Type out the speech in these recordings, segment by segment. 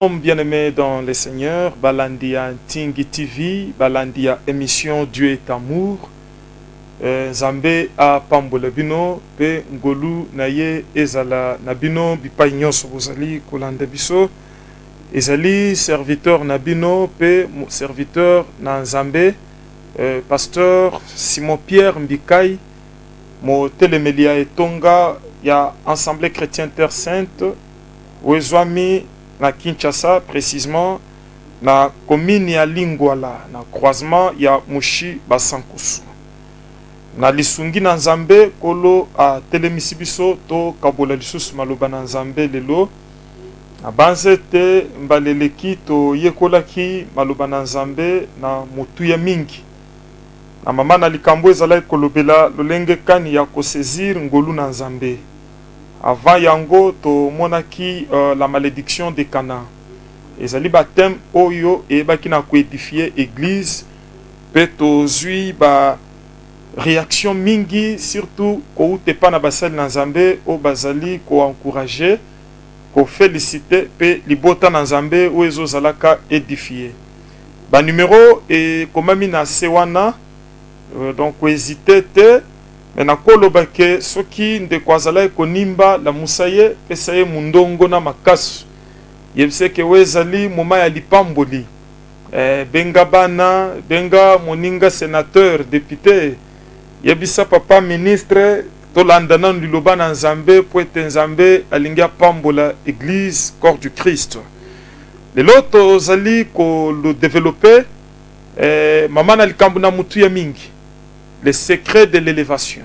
Bien-aimés dans le Seigneur, Balandia Tingi TV, Balandia émission Dieu est amour. Nzambe a pambola bino pe ngolu naye ezala nabino bipai nyonso bozali kolanda biso ezali serviteur nabino pe serviteur na Nzambe pasteur Simon Pierre Mbikai mo telemelia etonga ya Assemblée chrétienne Terre Sainte wezwami na Kinshasa, précisément na commune ya Lingwala, na croisement ya Mushi Basankusu. Na lisungi na Nzambe kolo a telemisibiso to kabola lisusu maloba na Nzambe lelo. Na banze te mbaleleki to yekolaki maloba na Nzambe na mutu ya mingi. Na mama na likambo ezala kolobela lolenge kani ya kosezir ngolu na Nzambe. Avant yango to monaki la malédiction de Cana. Ezali baptême oyo e baki na koédifier église pe to zui ba réaction mingi surtout ko utepa na basali na Nzambe o bazali ko encourager ko féliciter pe libota na Nzambe o ezo zalaka édifier. Ba numéro e komami na sewana donc ko hésiter te mais na koloba ke soki ndeko azala konimba la musaye pesaye mundongo na makasu yebise ke wezali moma ya lipamboli benga bana benga moninga sénateur député yebisa papa ministre tolanda na liloba na Nzambe po ete Nzambe alingi pambola église corps du Christ lelo tozali ko le développer mama na likambo na mutu ya mingi. Les secrets de l'élévation.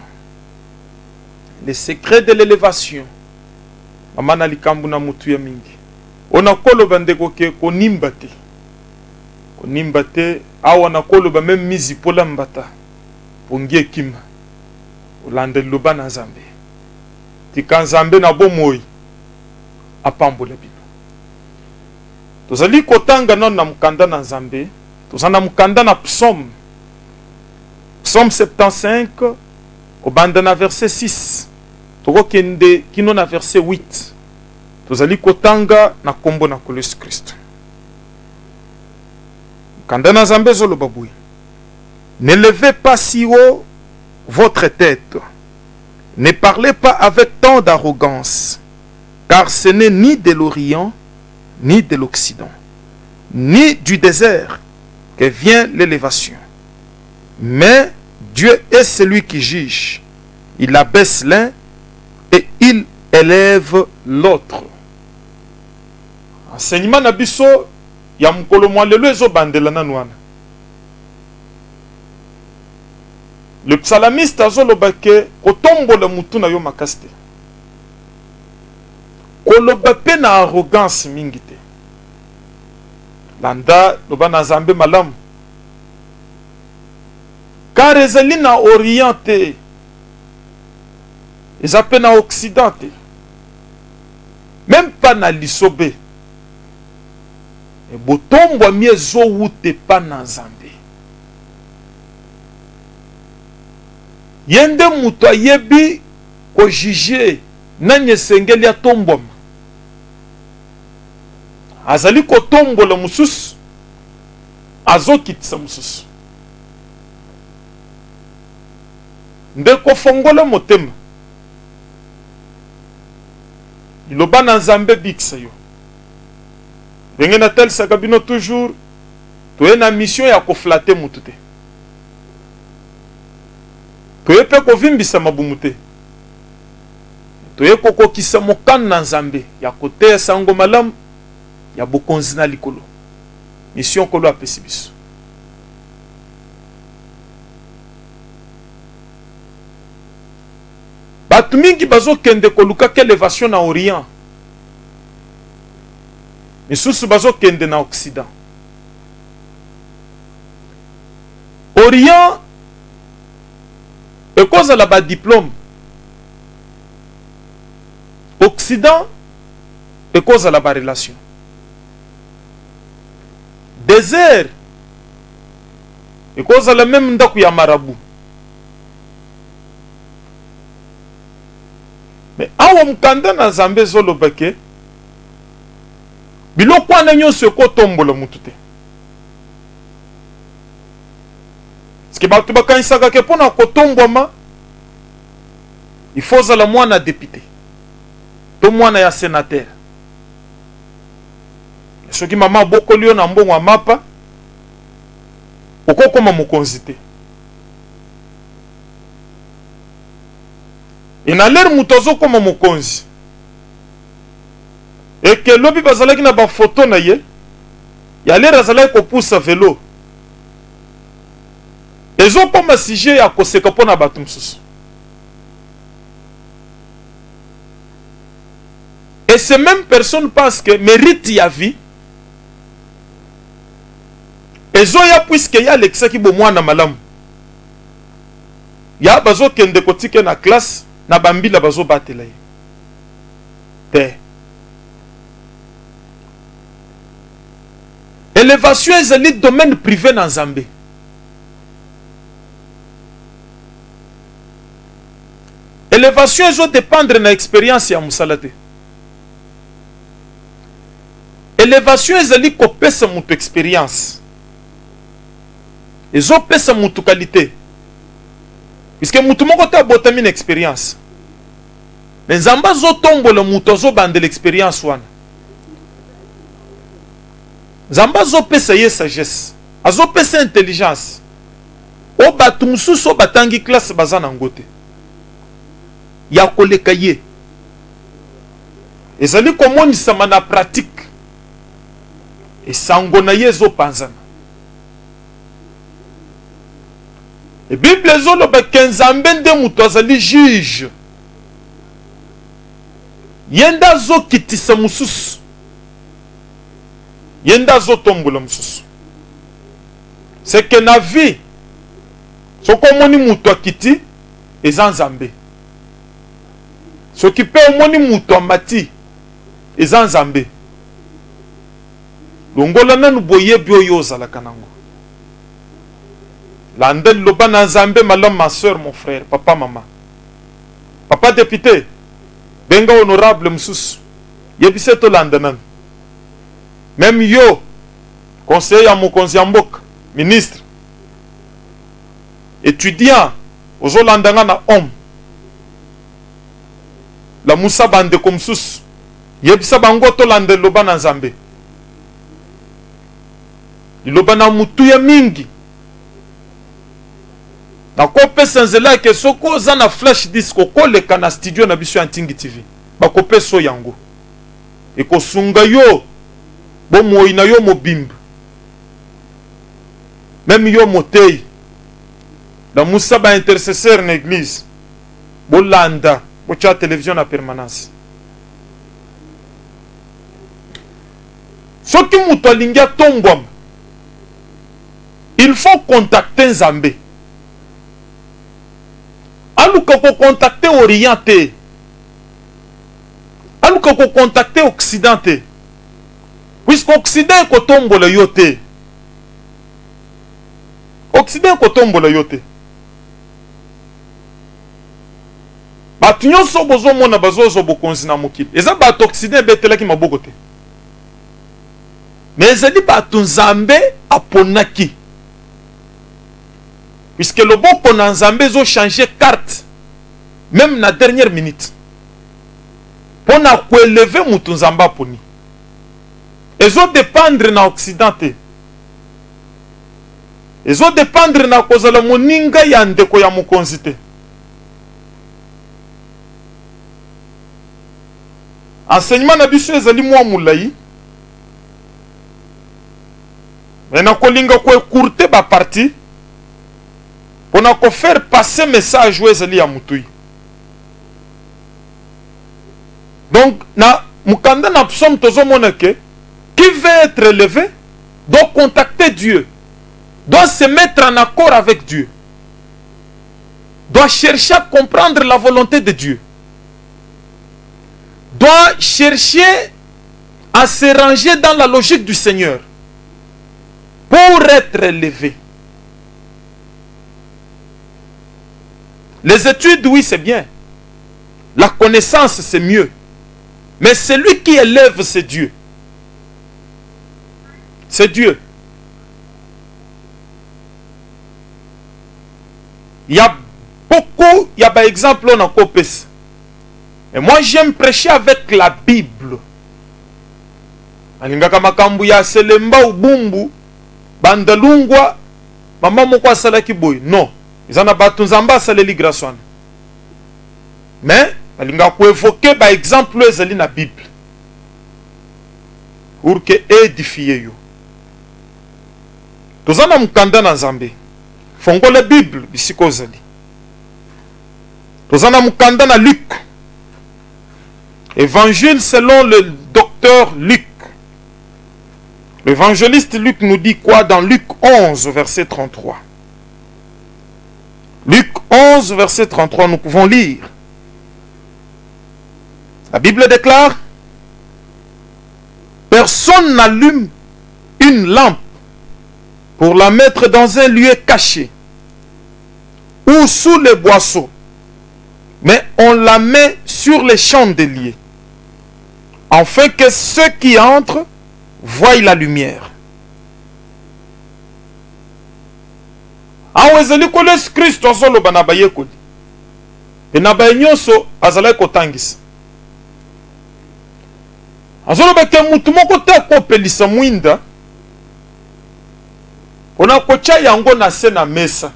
Les secrets de l'élévation. Amana likambu na mutu ya mingi. Ona koloba ndeko ke konimbate. Konimbate awa na koloba même mizi pola mbata. Pongie kima. Olande loba na Nzambe. Tika Nzambe na bomoi. Apambola bino. Tozali kotanga non na mukanda na Nzambe. Tozana mukanda na psaume. Psaume 75, au bandana verset 6. Toko kende kino na verset 8. Tozali kotanga na kombo na Yesu Christ. Kandana Nzambe zolo babui. Ne levez pas si haut votre tête. Ne parlez pas avec tant d'arrogance. Car ce n'est ni de l'Orient, ni de l'Occident, ni du désert que vient l'élévation. Mais Dieu est celui qui juge. Il abaisse l'un et il élève l'autre. Enseignement na biso ya mukolo mwalelo ezo bandela nanwana. Le psalamiste azoloba ke kotombola mutu na yo makaste. Koloba pe na arrogance mingi te. Landa loba na Nzambe malamu. Car ezali na orienté, ezapé na occidenté, même pas na lisobe. Et botombo mi ezo wute pa na Nzambe. Yende mutu ayebi ko juger nanye sengeli atomboma. Azali ko tombola mususu, azokitisa mususu. Ndeko fongola motema iloba na Nzambe bikisa yo benge na tel sakabino toujours toye na mission ya koflate mutu te toye pe kovimbisa mabumu te toye kokokisa mokano na Nzambe ya koteya sango malamu ya bokonzi na likolo mission kolo apesi biso. Batu mingi bazo kende koluka ke élévation na Orient. Misusu bazo kende na Occident. Orient ekoza la ba diplôme. Occident ekoza la ba relation. Désert ekoza la même ndaku ya marabout. Mais awa mukanda na Nzambe zolo bake biloko wana nyonso ekotombola mutu te. Parce bato bakanisaka ke mpona kotombwama il faut ozala mwana député to mwana ya sénateur. Soki mama abokoli yo na mbongo ya mapa okokoma mokonzi te. Et na lere mutu azokoma mokonzi eke lobi bazalaki na bafoto na ye ya lere azalaki kopusa velo ezokoma sujet ya koseka mpona bato mosusu. Et ces mêmes personnes pensent que mérite ya vie ezoya puisque ya alekisaki bomwana malamu ya bazokende kotike na classe na bambila bazobatela ye te. Élévation ezali domaine privé na Nzambe. Élévation ezo dépendre na expérience ya musala te. Élévation ezali kopesa mutu expérience. Ezo pesa mutu qualité. Puisque mutu moko ta botami na expérience. Mais Nzamba zo tombola mutu azo bande l'expérience wana. Nzamba zo pesa ye sagesse. Azo pesa intelligence. O batu mususu o batangi classe baza na ngote. Ya koleka ye. Ezali komonisama na pratique. Esango na ye zo panzana. Et Bible ezoloba ke Nzambe nde mutu azali juge. Yenda zo kitisa mususu. Yenda zo tombola mususu. C'est que na vie soko moni mutu akiti eza Nzambe. Soki pe omoni mutu amati eza Nzambe. Longola nanu boyebi oyo ozalaka nango. Landel loba na Nzambe malam ma soeur, mon frère, papa, maman. Papa député, benga honorable msusu. Yebise to landanan. Même yo, conseiller à mokonzi ya mboka, ministre, étudiant, ozo landanga na homme. La musa bande comme msusu. Yebisa bango to landel loba na Nzambe. Iloba na mutu ya mingi. Na kopesa nzela ke soko za na flash disk koleka na studio na biso ya Ntingi TV. Bakopesa yango. Ekosunga yo bo moyi na yo mobimba. Même yo motei. Da musa ba intercesseur na église. Bo landa, bo cha télévision na permanence. Soki mutu alingi atombwama, il faut contacter Nzambe. Aluka ko contacter Orient te. Aluka ko contacter Occident te. Puisque Occident ko tombola yo te. Occident ko tombola yo te. Batu nyonso bozo mona bazozo bokonzi na mokili. Eza batu Occident betelaki maboko te. Mais ezali batu Nzambe aponaki. Puisque le boko na Nzambe zo changer carte. Même na dernière minute. Pour na élever mutu Nzambe aponi. Ezo dépendre na Occident. Ezo dépendre na kozala moninga ya ndeko ya mokonzi te. Enseignement na biso ezali mwa mulai. Mais na kolinga ko écourter ba partie. On a faire passer message aux ezali ya mutui. Donc na mukanda na psaume tozo monake qui veut être élevé doit contacter Dieu, doit se mettre en accord avec Dieu, doit chercher à comprendre la volonté de Dieu, doit chercher à se ranger dans la logique du Seigneur pour être élevé. Les études, oui, c'est bien. La connaissance, c'est mieux. Mais celui qui élève, c'est Dieu. c'est Dieu. Il y a beaucoup, il y a par exemple, on a copié. Et moi j'aime prêcher avec la Bible. Alingaka makambu ya selemba ubumbu, bandalungwa, mama moko asalaki boy. Non. Izana batunzamba saleli graswana. Mais, alingaka ko évoquer par exemple ezali na Bible. Pour que édifier yo. Tozana mukanda na Nzambe. Fongo la Bible bisiko zali. Tozana mukanda na Luc. Évangile selon le docteur Luc. L'évangéliste Luc nous dit quoi dans Luc 11, verset 33? Luc 11, verset 33, nous pouvons lire. La Bible déclare: personne n'allume une lampe pour la mettre dans un lieu caché ou sous les boisseaux, mais on la met sur les chandeliers, afin que ceux qui entrent voient la lumière. Awezeli ko les Christ osolo banabaye kodi. Enabaye nyonso azalai kotangisa. Azolo beke mutu moko te kopelisa mwinda. Ona kocha yango na se na mesa.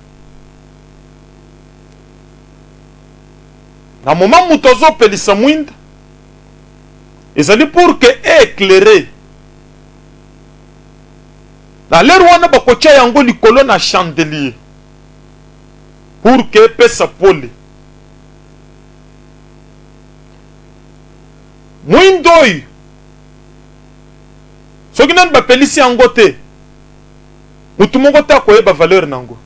Na moment mutu ozo pelisa mwinda, ezali pour que éclairer. Na lero wana bakocha yango likolo na chandelier pour que pesa pole. Mwindoi soki nani bapelisi yango te, mutu moko te akoyeba valeur nango.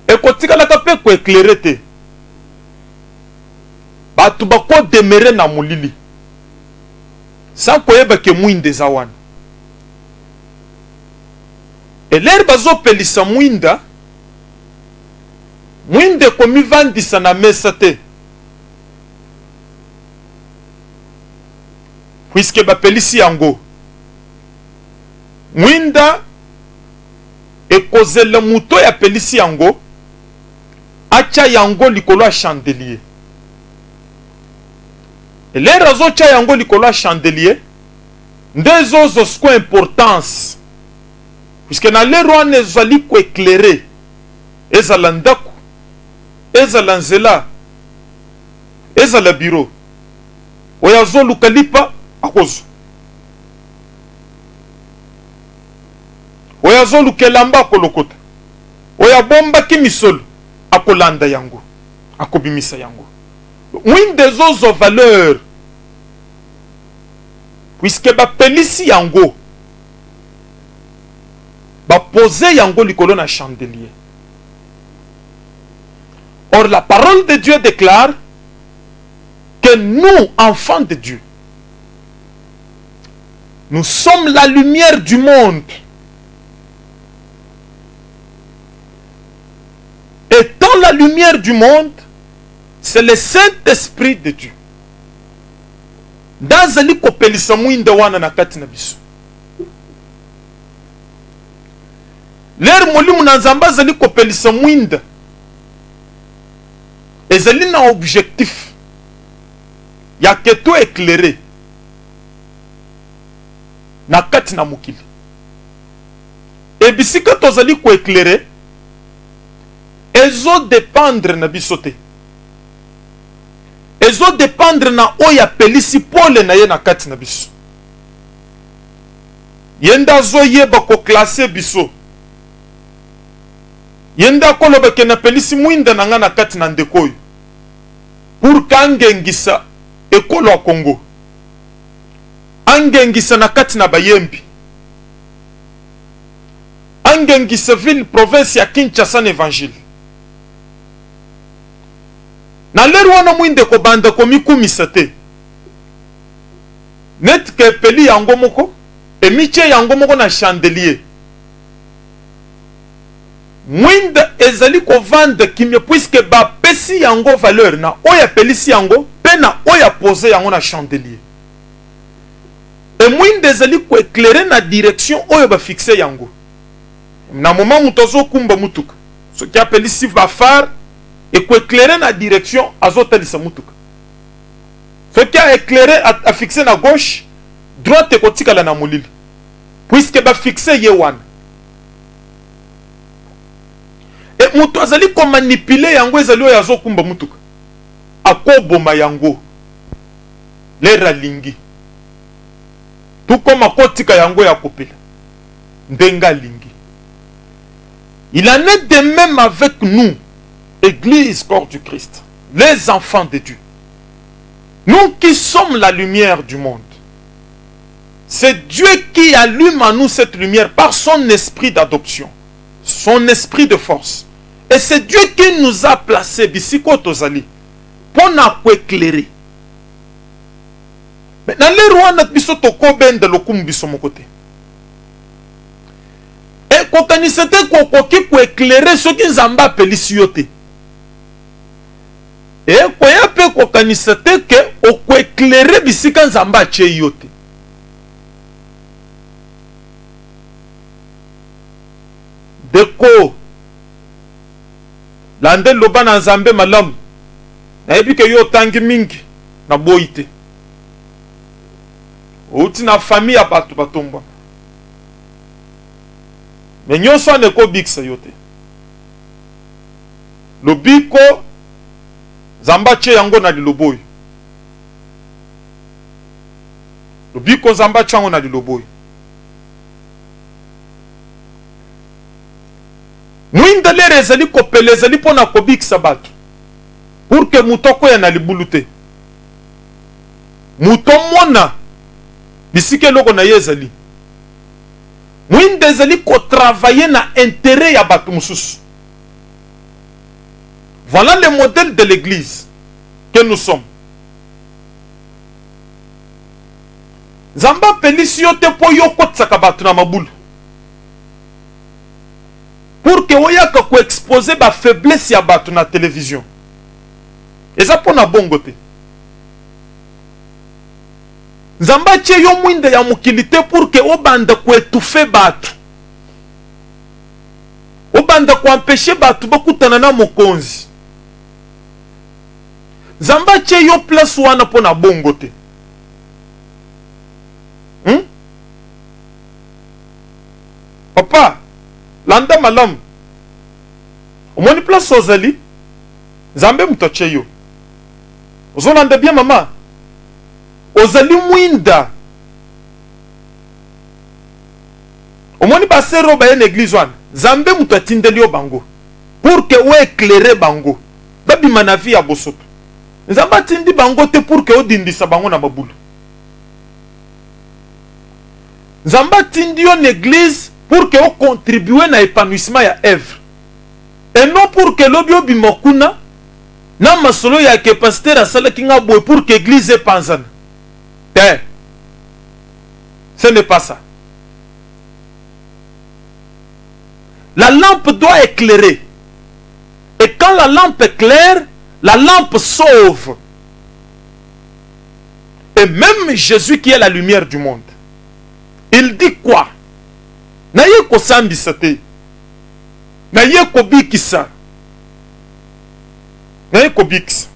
Ekotikalaka pe ko éclairer te. Batu bako demere na mulili sans koyeba ke mwinde za wana. Et l'air bazo pelisa mwinda, mwinde komi vandisa na mesa te. Puisque ba pelisi yango, mwinda ekozela muto ya pelisi yango, acha yango likolo ya chandelier. Et l'air azo cha yango likolo ya chandelier, ndezo zosko importance. Puisque na lero wana ezali ko éclairer, ezala ndako, ezala nzela, ezala bureau, oya zoluka lipa akozo, oya zoluka elamba akolokota, oya bombaki misolo akolanda yango, akobimisa yango. Mwinde zozo valeur, puisque ba pelisi yango, ba poser yango likolo na chandelier. Or la parole de Dieu déclare que nous, enfants de Dieu, nous sommes la lumière du monde. Étant la lumière du monde, c'est le Saint-Esprit de Dieu. Dazali kopelisa mwinda wana na kati na biso. L'air molimu na Nzamba zali kopelisa mwinda, ezali na objectif ya keto éclairé na kati na mukili. Et bisika tozali ko éclairer, ezo dépendre na bisote. Ezo dépendre na oya pelisi pole na ye na kati na biso. Yenda zo yeba ko classer biso. Yenda koloba ke na pelisi mwinda na nga na kati na ndekoyo. Pour kangengisa ekolo ya Congo. Angengisa na kati na bayembi. Angengisa ville province ya Kinshasa na évangile. Na lero wana mwinde ko banda ko mikumisa te. Net ke peli yango moko, emiche yango moko na chandelier. Mwinda ezali ko vanda kimia puisque ba pesi yango valeur na oya pelisi yango pe na oya pose yango na chandelier. et mwinde ezali ko éclairer na direction oyo ba fixer yango na moment mutozo kumba mutuka ce qui appelle ici va phare et ko éclairer na direction azotalisa mutuka ce qui a éclairé a fixé na gauche droite ko tikala na molili puisque ba fixer ye wana et muto azali ko manipuler yango ezali oyo azokumba mutuka akoboma yango lera lingi tout comme akotika yango ya kopela ndenga lingi. Il en est de même avec nous, Église corps du Christ, les enfants de Dieu, nous qui sommes la lumière du monde. C'est Dieu qui allume en nous cette lumière par son esprit d'adoption, son esprit de force. Et c'est Dieu qui nous a placés, bisiko tozali, pour nous éclairer. Maintenant, les rois n'ont pas de ben de l'okum biso mon côté. Et quand on s'était pour éclairer ceux qui nous ont appelé sioté. Et quand on s'était que pour éclairer bisika nous ont appelé yoté. Deko lande loba na nzambe malamu na yebi ke yo tangi mingi na boite outi na famille ya bato batomba me nyonso aneko bikisa yo te lobiko nzambe atie yango na liloba oyo lobiko nzambe atie yango na liloba oyo mwinda lere ezali kopela ezali mpona kobikisa bato pour que moto akoya na libulu te moto mona bisika eloko na ye ezali mwinda ezali kotravailler na intérêt ya bato mosusu. Voilà le modèle de l'église que nous sommes. Zamba pelisi yo te po yo kotsaka bato na mabulu pour que oyaka ko exposer ba faiblesse ya bato na télévision. Eza pona bongo te. Zamba tie yo mwinde ya mukilité pour que obanda ko étouffer bato. Obanda ko empêcher bato bakutana na mokonzi. Zamba tie yo place wana pona bongo te. Papa, landa malam. Omoni place ozali. Zambe mutoche yo. Ozolanda bien mama. Ozali mwinda. Omoni basero ba en église wana. Zambe mutotindeli yo bango. Pour que o éclairer bango. Babi manavi ya bosoto. Zamba tindi bango te pour que o dindisa bango na mabulu. Zamba tindi yo l'église pour que on contribue à l'épanouissement ya œuvre. Et non pour que l'obio bimokuna na masolo ya ke pasteur asala kinga boy pour que l'église est panzane. Ce n'est pas ça. La lampe doit éclairer. Et quand la lampe éclaire, la lampe sauve. Et même Jésus qui est la lumière du monde, il dit quoi? Naye ko sambisa te. Naye ko bikisa. Naye ko bikisa.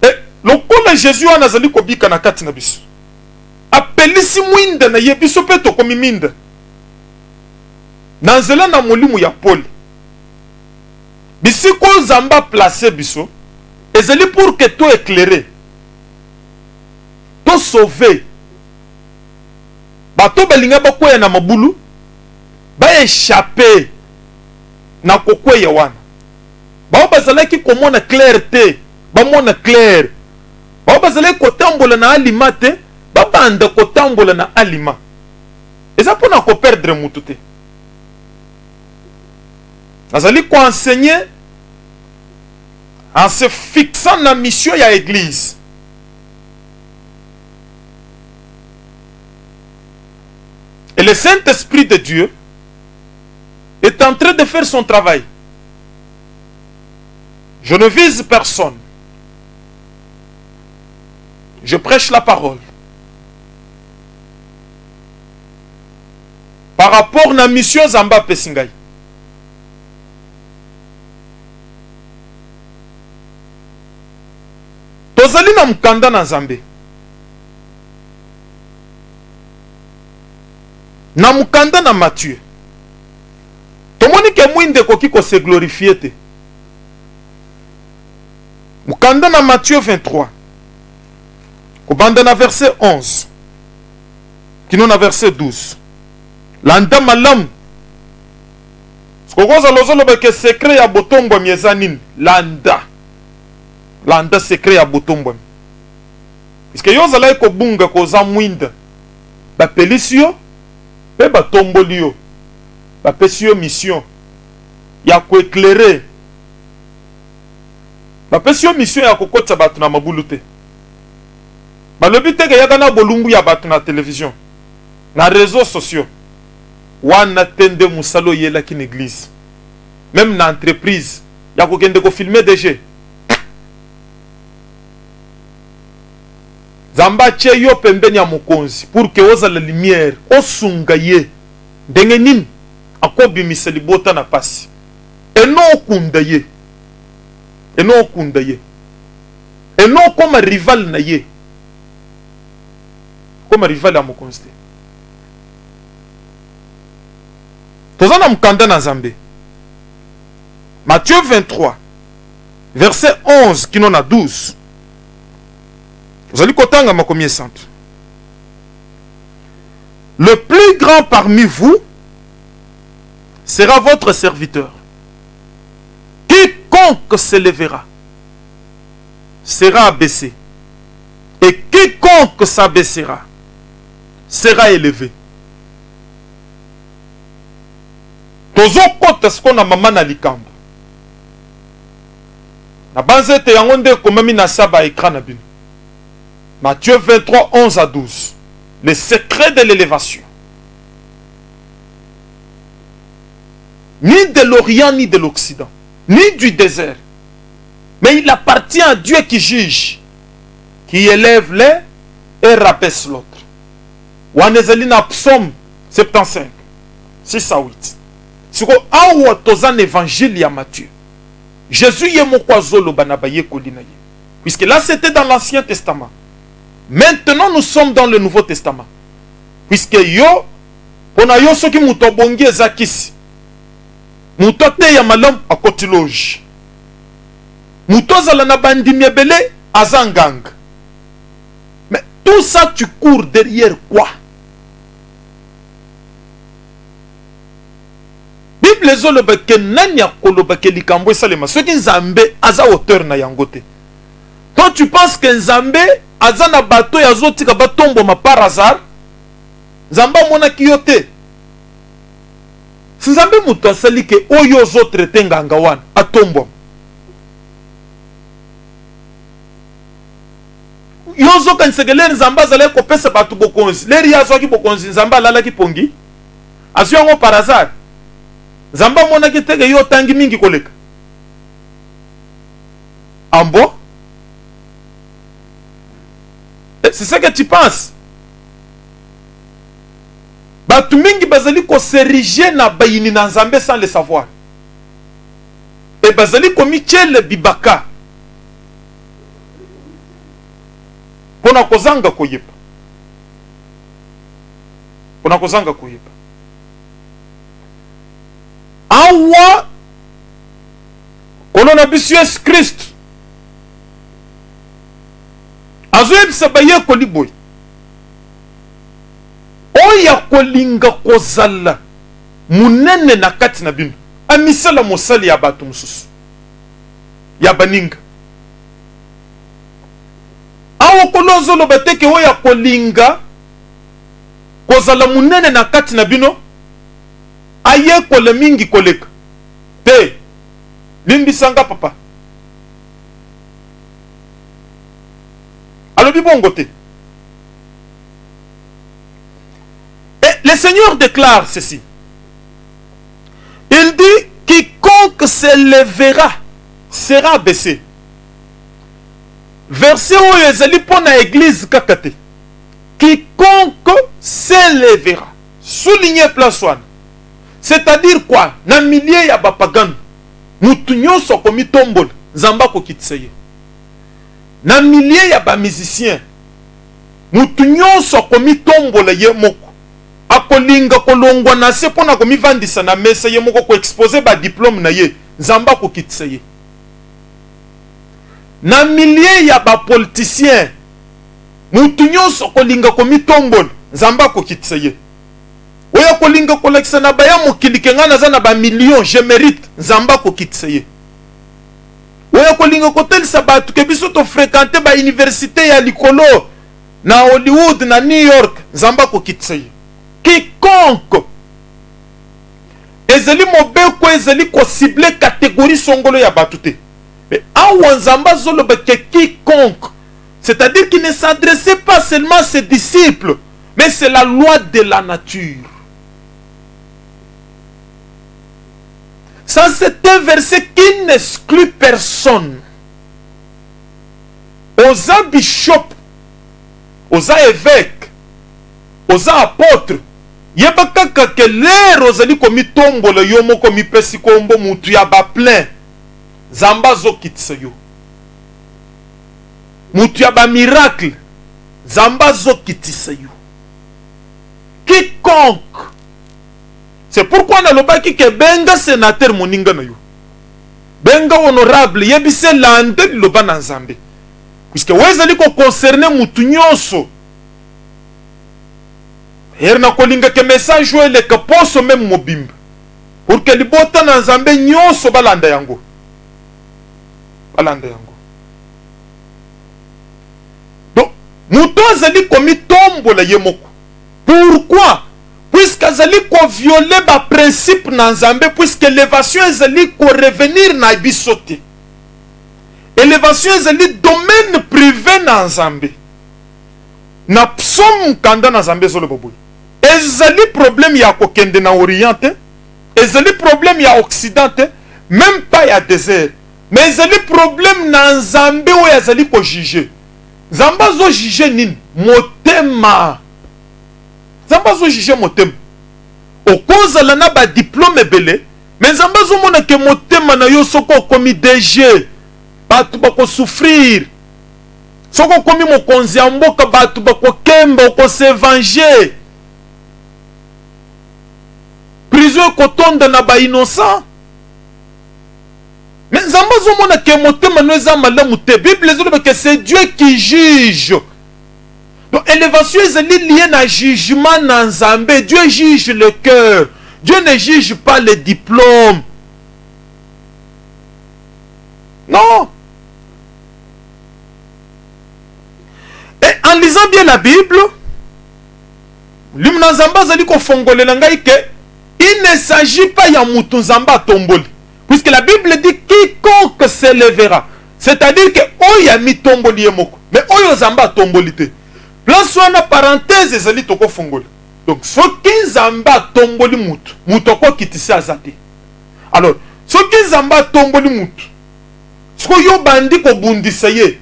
Et lokola Jésus anazali ko bika na kati na biso. Apelisi mwinda na ye biso pe to komi minda. Nanzela na molimu ya poli. Bisi ko zamba placer biso. Ezali pour que to éclairer. To sauver. Bato balinga bakoya na mabulu ba échapper na kokoya wana ba bazalaki komona clarté ba mona clair ba bazalaki kotambola na alima te ba banda kotambola na alima eza pona ko perdre mutu te azali ko enseigner en se fixant na mission ya église. Et le Saint-Esprit de Dieu est en train de faire son travail. Je ne vise personne. Je prêche la parole. par rapport na mission zamba pesingai. Tozali na mkanda na Nzambe. Na mkanda na Matthieu. Tomoni ke mwinde koki ko se glorifier te. Mkanda na Matthieu 23. Kobanda na verset 11. Kino na verset 12. Landa malam. Skokoza lozolo beke secret ya botombo miezanine. Landa. Landa secret ya botombo. Puisque yo zala ko bunga ko za mwinda. Ba pelisio pe ba tombolio. Ba pesio mission. Ya ko éclairer. Ba pesio mission ya kokotsa batu na mabulu te. Ba lobi te ke yaka na bolumbu ya batu na télévision. Na réseaux sociaux. Wana tende musalo yela ki église. Même na entreprise. Ya ko kende ko filmer DG. Zamba che yo pembeni ya mokonzi pour que oza la lumière osunga ye ndenge nini akobimisa libota na pasi eno okunda ye eno koma rival na ye koma rival ya mokonzi te tozana mkanda na Nzambe. Matthieu 23 verset 11 kino na 12. Vous allez kotanga makomie sainte. Le plus grand parmi vous sera votre serviteur. Quiconque se lèvera sera abaissé. Et quiconque s'abaissera sera élevé. Tozo kota ce qu'on a maman na likambo. Na banze te yangonde komami na saba écran na bino. Matthieu 23, 11 à 12. Le secret de l'élévation. Ni de l'Orient, ni de l'Occident, ni du désert. Mais il appartient à Dieu qui juge, qui élève l'un et rabaisse l'autre. Wanezalina Psaume 75, 6 à 8. C'est quoi? Awa tozan évangile ya Matthieu. Jésus yé moko zolo banabaye kolina ye. Puisque là c'était dans l'Ancien Testament. Maintenant, nous sommes dans le Nouveau Testament. Puisque yo, pona yo soki muto bongi ezakisi. Muto te ya malam akotiloge. Muto zala na bandi miebele azangang. Mais tout ça, tu cours derrière quoi? Bible zoloba ke nani akoloba ke likambo esalema. Soki Nzambe aza auteur na yangote. Toi, tu penses que Nzambe azana bato ya zotika batombo ma par hasard. Nzamba mona kiyote. Si Nzambe muto asali ke oyo zo traité nganga wana atombo. Yozo kansekele Nzamba zale ko pesa batu bokonzi. Leri yazo ki bokonzi Nzamba lala ki pongi. Asio ngo par hasard. Nzamba mona ki tege yo tangi mingi koleka. Ambo. C'est ça que tu penses. Batu mingi bazali ko s'ériger na bayini na Nzambe sans le savoir. Et bazali ko michele bibaka. Pona kozanga koyepa. Pona kozanga koyepa. Awa kolona bisu Yesu Christ. Azoyebisa baye koliboy. Oya kolinga kozala munene na kati na bino. Amisala mosali ya batu mususu. Ya baninga. Awo kolozo lo bateke oya kolinga kozala munene na kati na bino. Aye kole mingi koleka. Te. Limbisanga papa. Alors, et le Seigneur déclare ceci. Il dit, quiconque se lèvera sera baissé. Verset où il est pour l'église kakate. Quiconque se lèvera souligner place wana. C'est-à-dire quoi? Na milliers ya bapagano. Mutu nyonso komi tombol, nzamba ko kitsaye. Na milliers ya ba musiciens. Mutu nyonso komi tombola ye moko. Akolinga kolongwa na se pona komi vandisa na mesa ye moko ko exposer ba diplôme na ye, nzamba ko kitsaye. Na milliers ya ba politiciens. Mutu nyonso kolinga komi tombola, nzamba ko kitsaye. Oya kolinga kolekisa na baya mokili kengana za na ba million je mérite nzamba ko kitsaye. Oya kolinga kotelisa batu ke biso to fréquenter ba université ya likolo na Hollywood na New York nzamba ko kitsaye. Quiconque ezeli mobeko ezeli ko cibler catégorie songolo ya batu te. Mais awa nzamba zoloba ke quiconque, c'est-à-dire qu'il ne s'adressait pas seulement à ses disciples, mais c'est la loi de la nature. Ça, c'est un verset qui n'exclut personne. Aux bishop, aux évêques, aux apôtres, yebaka que l'air ozali komi tombolo yomo komi pesi kombo mutu ya ba plein. Zamba zo kitsayo. Mutu ya ba miracle. Zamba zo kitisayo. Quiconque. C'est pourquoi on a l'obaki que benga sénateur moninga na yo. Benga honorable yebise lande loba na nzambe. Puisque wezali ko concerner mutu nyonso. Herna kolinga ke message ou le ke poso même mobimba. Pour que libota na nzambe nyonso balanda yango. Balanda yango. Donc, mutu azali komi tombola ye moko. Pourquoi? Puisque azali ko violer ba principe na nzambe, puisque élévation ezali ko revenir na bisote. Élévation ezali domaine privé na nzambe. Na psom kanda na nzambe zolo boboy. Ezali problème ya ko kende na oriente, ezali problème ya occident, même pas ya désert. Mais ezali problème na nzambe o ezali ko juger. Nzamba zo juger nini? Motema. Nzamba zo juger motema. Okozala na ba diplôme belé, mais nzamba zo mona ke motema na yo soko komi DG, batu bako souffrir. Soko komi mokonzi ya mboka batu bako kemba oko se venger. Prison kotonda na ba innocent. Mais nzamba zo mona ke motema no eza malamu te. Bible zo que c'est Dieu qui juge. Donc, élévation est liée à jugement dans Nzambe. Dieu juge le cœur. Dieu ne juge pas les diplômes. Non. Et en lisant bien la Bible, il ne s'agit pas de Nzamba tomboli. Puisque la Bible dit quiconque s'élèvera. C'est-à-dire que Oya mi tomboli emoko. Mais Oya Nzamba tomboli te. Place wana parenthèse ezali toko fongola. Donc soki nzamba tomboli mutu, mutu ko kitisa azate. Alors, soki nzamba tomboli mutu, soko yo bandi ko bundisa ye,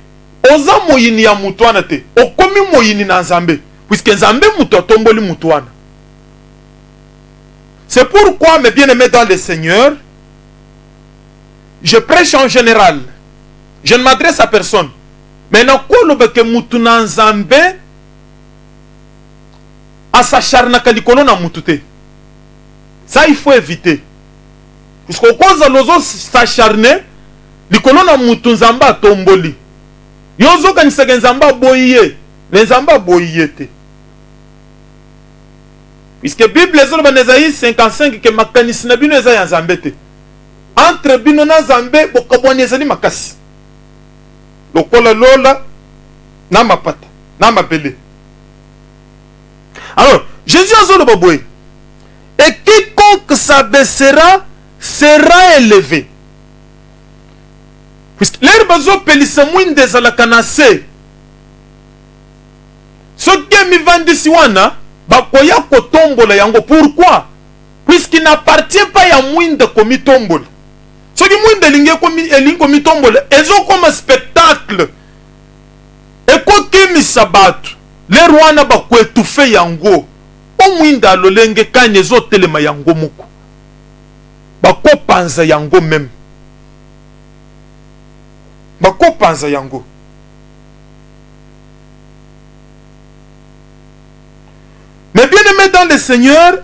oza moyini ya mutu wana te, okomi moyini na nzambe, puisque nzambe mutu tomboli mutu wana. C'est pourquoi, mes bien-aimés dans le Seigneur, je prêche en général. Je ne m'adresse à personne. Mais na koloba ke mutu na nzambe asacharna kalikolo na mutu te. Ça il faut éviter. Parce que cause lozo s'acharner likolo na mutu nzamba tomboli. Yozo kanisa nzamba boyiye, nzamba boyiye te. Puisque Bible ezolo banezaï 55 ke makanisi na bino eza ya nzambe te. Entre bino na nzambe bokaboni ezali makasi. Lokola lola na mapata na mabele. Alors Jésus a dit boboy, et quiconque s'abaissera sera élevé. Puisque l'herbe zo pelisa mwinde za la kanase. Ce qui mi vandisi wana bakoya kotombola yango. Pourquoi? Puisqu'il n'appartient pas ya mwinde komi tombola. Ce qui mwinde linge komi tombola ezo comme spectacle. Et quoi que mi sabatu, les rois na ba étouffé yango. omwinda lolenge kanye zo telema yango moko bakopanza yango même bakopanza yango. Mais bien aimé dans le Seigneur,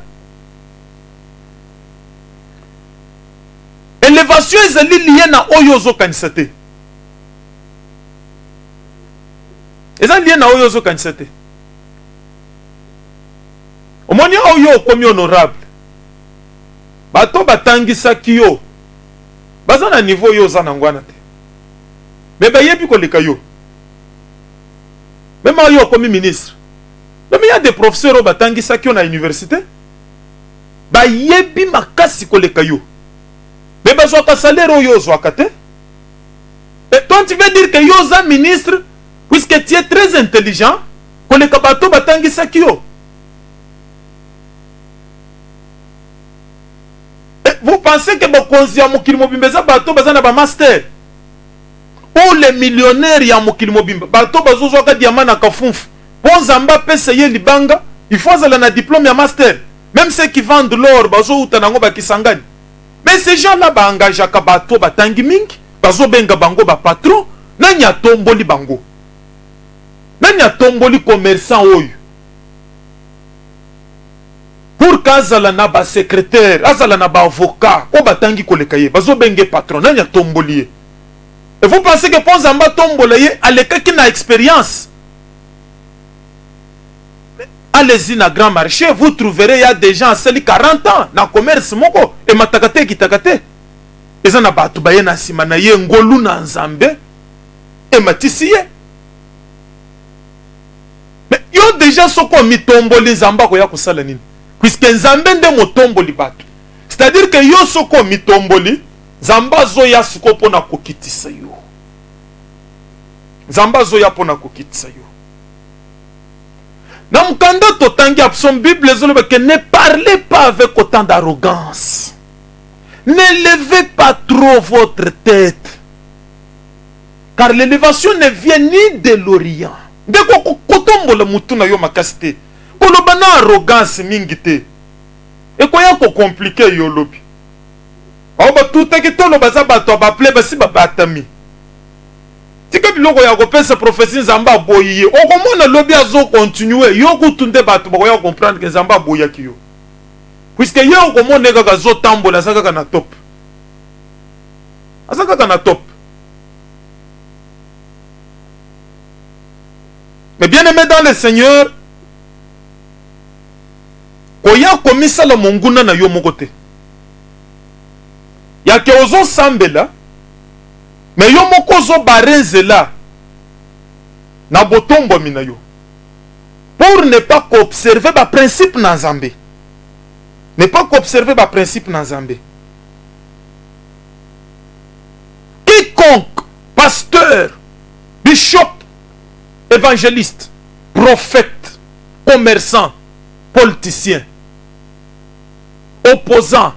élévation ezali lié na oyo ozokanisa te. Ezali lié na oyo ozokanisa te. Omoni oyo okomi honorable. Bato batangisaki yo. Baza na niveau yo oza na ngwana te. Mais bayebi koleka yo. Même oyo okomi ministre. Mais il y a des professeurs qui ont été à l'université. Ils ont makasi koleka yo. Mais ils ont un salaire yo zwakate. Et toi tu veux dire que yo za ministre puisque tu es très intelligent koleka bato batangisa yo. Vous pensez que bokonzi ya mokili mobimba za bato bazana ba master? Pour les millionnaires ya mokili mobimba bato bazozwaka diamant na kafunfu. Bon zamba pese ye libanga, il faut aller na diplôme ya master. Même ceux qui vendent l'or, bazo utanango bakisangani. Mais ces gens-là ba engagent ka bato batangi mingi, bazo benga bango ba patron, nanya tomboli bango. Nanya tomboli commerçant oyo. Pour kazala na ba secrétaire, azala na ba avocat, o batangi koleka ye, bazo benge patron, nanya tomboli ye. Et vous pensez que bon zamba tombola ye, aleka ki na expérience? Allez-y dans grand marché, vous trouverez il y a des gens à 40 ans dans le commerce moko et matakate kitakate. Et ça n'a pas tout baye na sima na ye ngolu na nzambe et matisiye. Mais yo déjà soko mitomboli nzamba ko ya kusala nini? Puisque nzambe nde motomboli bato. C'est-à-dire que yo soko mitomboli nzamba zo ya soko pona kokitisa yo. Nzamba zo ya pona kokitisa yo. Dans le candidat totangi son Bible, ne parlez pas avec autant d'arrogance. N'élevez pas trop votre tête. Car l'élévation ne vient ni de l'Orient. Dès qu'on kotombo le moutou na yo makasite. Kolobana arrogance mingite. Et quoi y'a ko compliqué yo lobi. Aoba tout est que tout le baza bato ba ple basi ba batami. Tika biloko ya kopesa prophétie nzamba boyiye. Okomona lobi azo continuer. Yo kutunde bato ba ya comprendre que nzamba boyaki yo. Puisque yo okomona kaka zo tambola saka na top. Asaka na top. Mais bien aimé dans le Seigneur, koya komisa la monguna na yo mokote. Ya ke ozo sambela, mais yo moko zo barenzela na botombo mina yo. Pour ne pas qu'observer ba principe na Nzambe. Ne pas qu'observer ba principe na Nzambe. Quiconque pasteur, bishop, évangéliste, prophète, commerçant, politicien, opposant,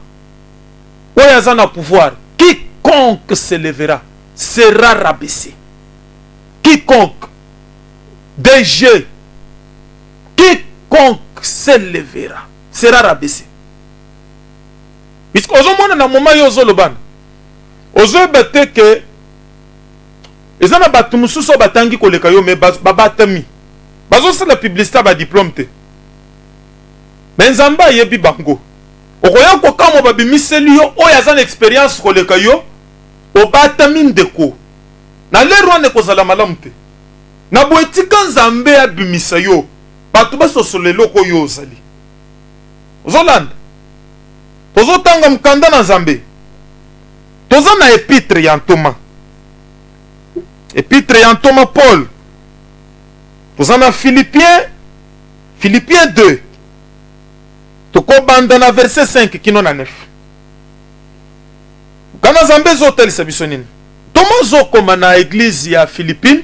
oyazana pouvoir, quiconque se lèvera sera rabaissé. Quiconque, DG, quiconque se lèvera sera rabaissé. Puisque aujourd'hui, dans le moment où vous avez aujourd'hui, que les gens qui ont été batangi koleka yo mais babatami bazo sala publicité ba diplôme te mais nzamba yebi bango okoya ko kamo babimiseli yo oya za expérience koleka yo obatami ndeko na lero ne kozala malamu te na boetika nzambe ya bimisa yo batu basosolelo ko yo ozali ozolanda tozo tanga mkanda na nzambe toza na épître ya Thomas. Épître en Thomas Paul. Vous en avez Philippiens 2. Tokobanda na verset 5 qui non a 9. Kana zambe zotel sabisonine. Thomas zokoma na église ya Philippines.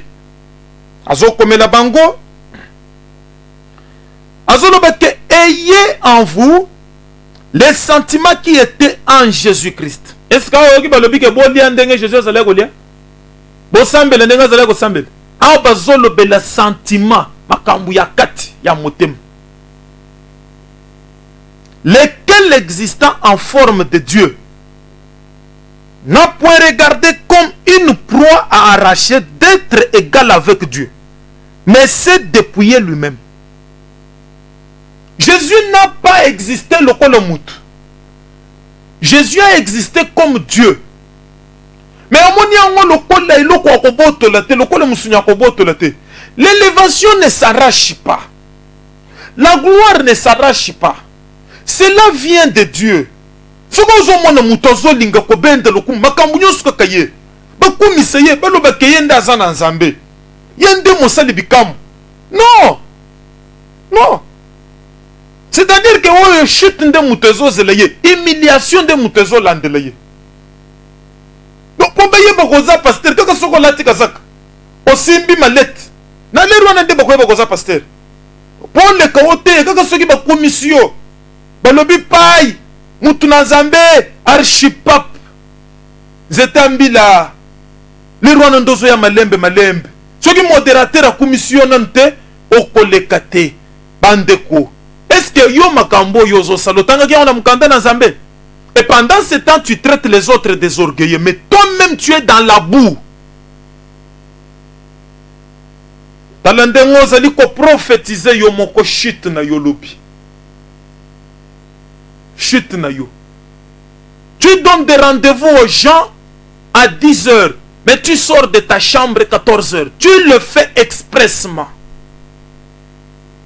Azokomela bango. Azolobeke ayez en vous les sentiments qui étaient en Jésus-Christ. Est-ce que vous avez dit que bon lien ndenge Jésus azala kolia? Bosambele ndenga zala ko sambele aw bazolo bela sentiment makambu ya kati ya motema lequel existant en forme de Dieu n'a point regardé comme une proie à arracher d'être égal avec Dieu, mais s'est dépouillé lui-même. Jésus n'a pas existé le Kolomut. Jésus a existé comme Dieu. Mais l'élévation ne s'arrache pas. La gloire ne s'arrache pas. Cela vient de Dieu. Non. Non. C'est-à-dire que oh, chute de mutezo zeleye, humiliation de mutezo landeleye. Donc pour bayer bagoza pasteur, kaka soko lati kazaka. Osimbi malet. Na lerwa na de bakoye bagoza pasteur. Pour le kaote, kaka soki ba commission. Balobi pai, mutu na Nzambe, archipap. Zetambila. Lerwa na ndozo ya malembe. Soki modérateur a commission nante, okolekate. Bandeko. Est-ce que yo makambo yozo salotanga ki on a mukanda na Nzambe? Et pendant ce temps tu traites les autres des orgueilleux, mais toi-même tu es dans la boue. Talandengo zali ko prophétiser yo moko shit na yo lobi. Shit na yo. Tu donnes des rendez-vous aux gens à 10 heures, mais tu sors de ta chambre à 14 heures. Tu le fais expressement.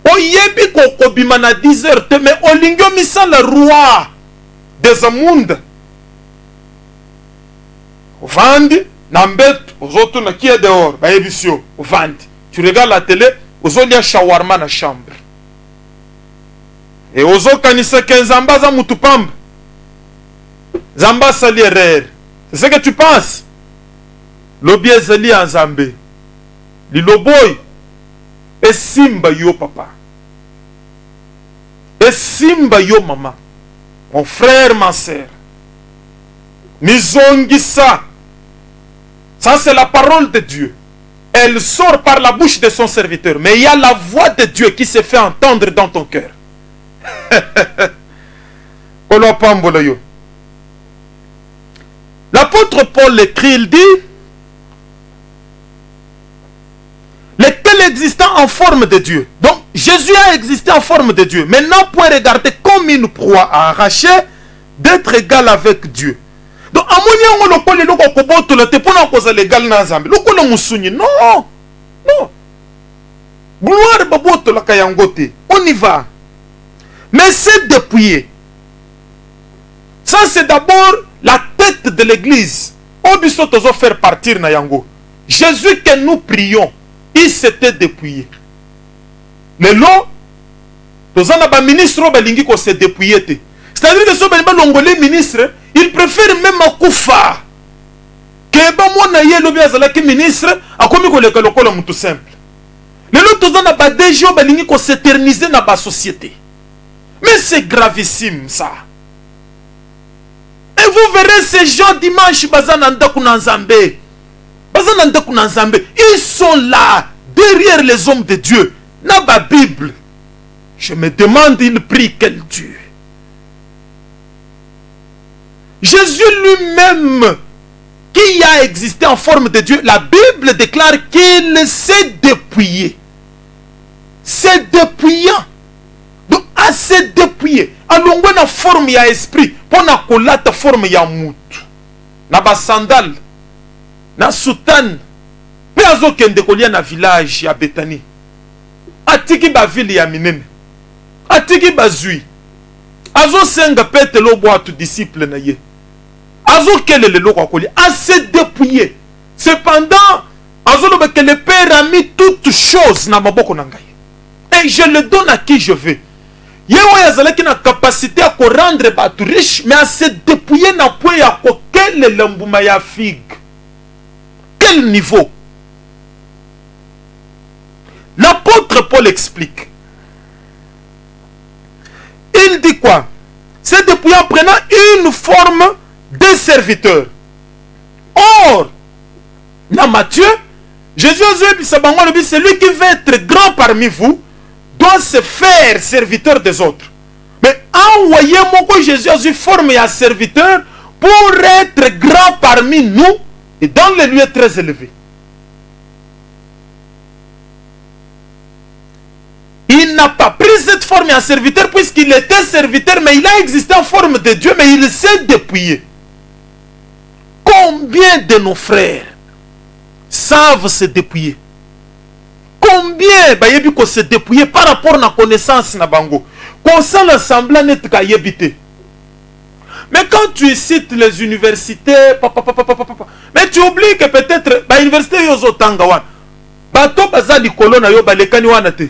Oyebi kokobima na 10 heures te, mais olingyo misa le roi des amondes. Vandi, nambet, ozoto na qui est dehors, baebisio, vandi. Tu regardes la télé, ozolia shawarma na chambre. Et ozo kanisa ken zamba za mutupamba. Zamba sali erreur. C'est ce que tu penses. Lobi ezali en Nzambe. Liloboy. Et simba yo papa. Et simba yo maman. Mon frère, ma soeur. Nizongi ça. Ça c'est la parole de Dieu. Elle sort par la bouche de son serviteur. Mais il y a la voix de Dieu qui se fait entendre dans ton cœur. L'apôtre Paul écrit, il dit, lequel existant en forme de Dieu. Donc, Jésus a existé en forme de Dieu, mais n'a point regardé comme une proie à arracher d'être égal avec Dieu. Donc, non. Non. Gloire baboto la kayangote. On y va. Mais c'est dépouillé. Ça, c'est d'abord la tête de l'église. On peut faire partir na yango. Jésus que nous prions, il s'était dépouillé. Le long, tous les ministres balingi ko se dépouillé. C'est-à-dire que ceux qui ministre, ils préfèrent même à Koufa. Que ba mona ye lobi azala ki ministre akomi ko leka lokola mutu simple. Le long tous les déjà balingi ko s'éterniser na ba société. Mais c'est gravissime ça. Et vous verrez ces gens dimanche bazananda kunanzambe. Ils sont là derrière les hommes de Dieu. Dans la Bible, je me demande, il prie quel Dieu. Jésus lui-même, qui a existé en forme de Dieu, la Bible déclare qu'il s'est dépouillé. C'est dépouillant. Donc, à se dépouiller. Alors, on a une forme, il y a esprit. Pour la colate, forme, il y a moutou. Na ba sandal. Na soutane. Mais azo kende kolia na village ya Bethany. Atiki ba ville ya minene. Atiki ba zui. Azo senga pete lo boa tu disciple na ye. Azo kele le lo kwa kolia. A se dépouiller. Cependant, azo lo que le Père a mis toutes choses na maboko na ngai. Et je le donne à qui je veux. Yewa yazala ki na capacité à rendre batu riche, mais à se dépouiller na point ya ko kele lambuma ya figue. Quel niveau? L'apôtre Paul explique. Il dit quoi? C'est depuis en prenant une forme de serviteur. Or, dans Matthieu, Jésus a dit, celui qui veut être grand parmi vous doit se faire serviteur des autres. Mais envoyé mon Jésus a eu forme et un serviteur pour être grand parmi nous et dans les lieux très élevés. Il n'a pas pris cette forme et un serviteur puisqu'il était serviteur, mais il a existé en forme de Dieu, mais il s'est dépouillé. Combien de nos frères savent se dépouiller? Combien bayebi ko se dépouiller par rapport à la connaissance na bango? Qu'on sent l'assemblée net ka yebite. Mais quand tu cites les universités, mais tu oublies que peut-être ba université yozo tangawan. Bato baza likolo na yo balekani wana te.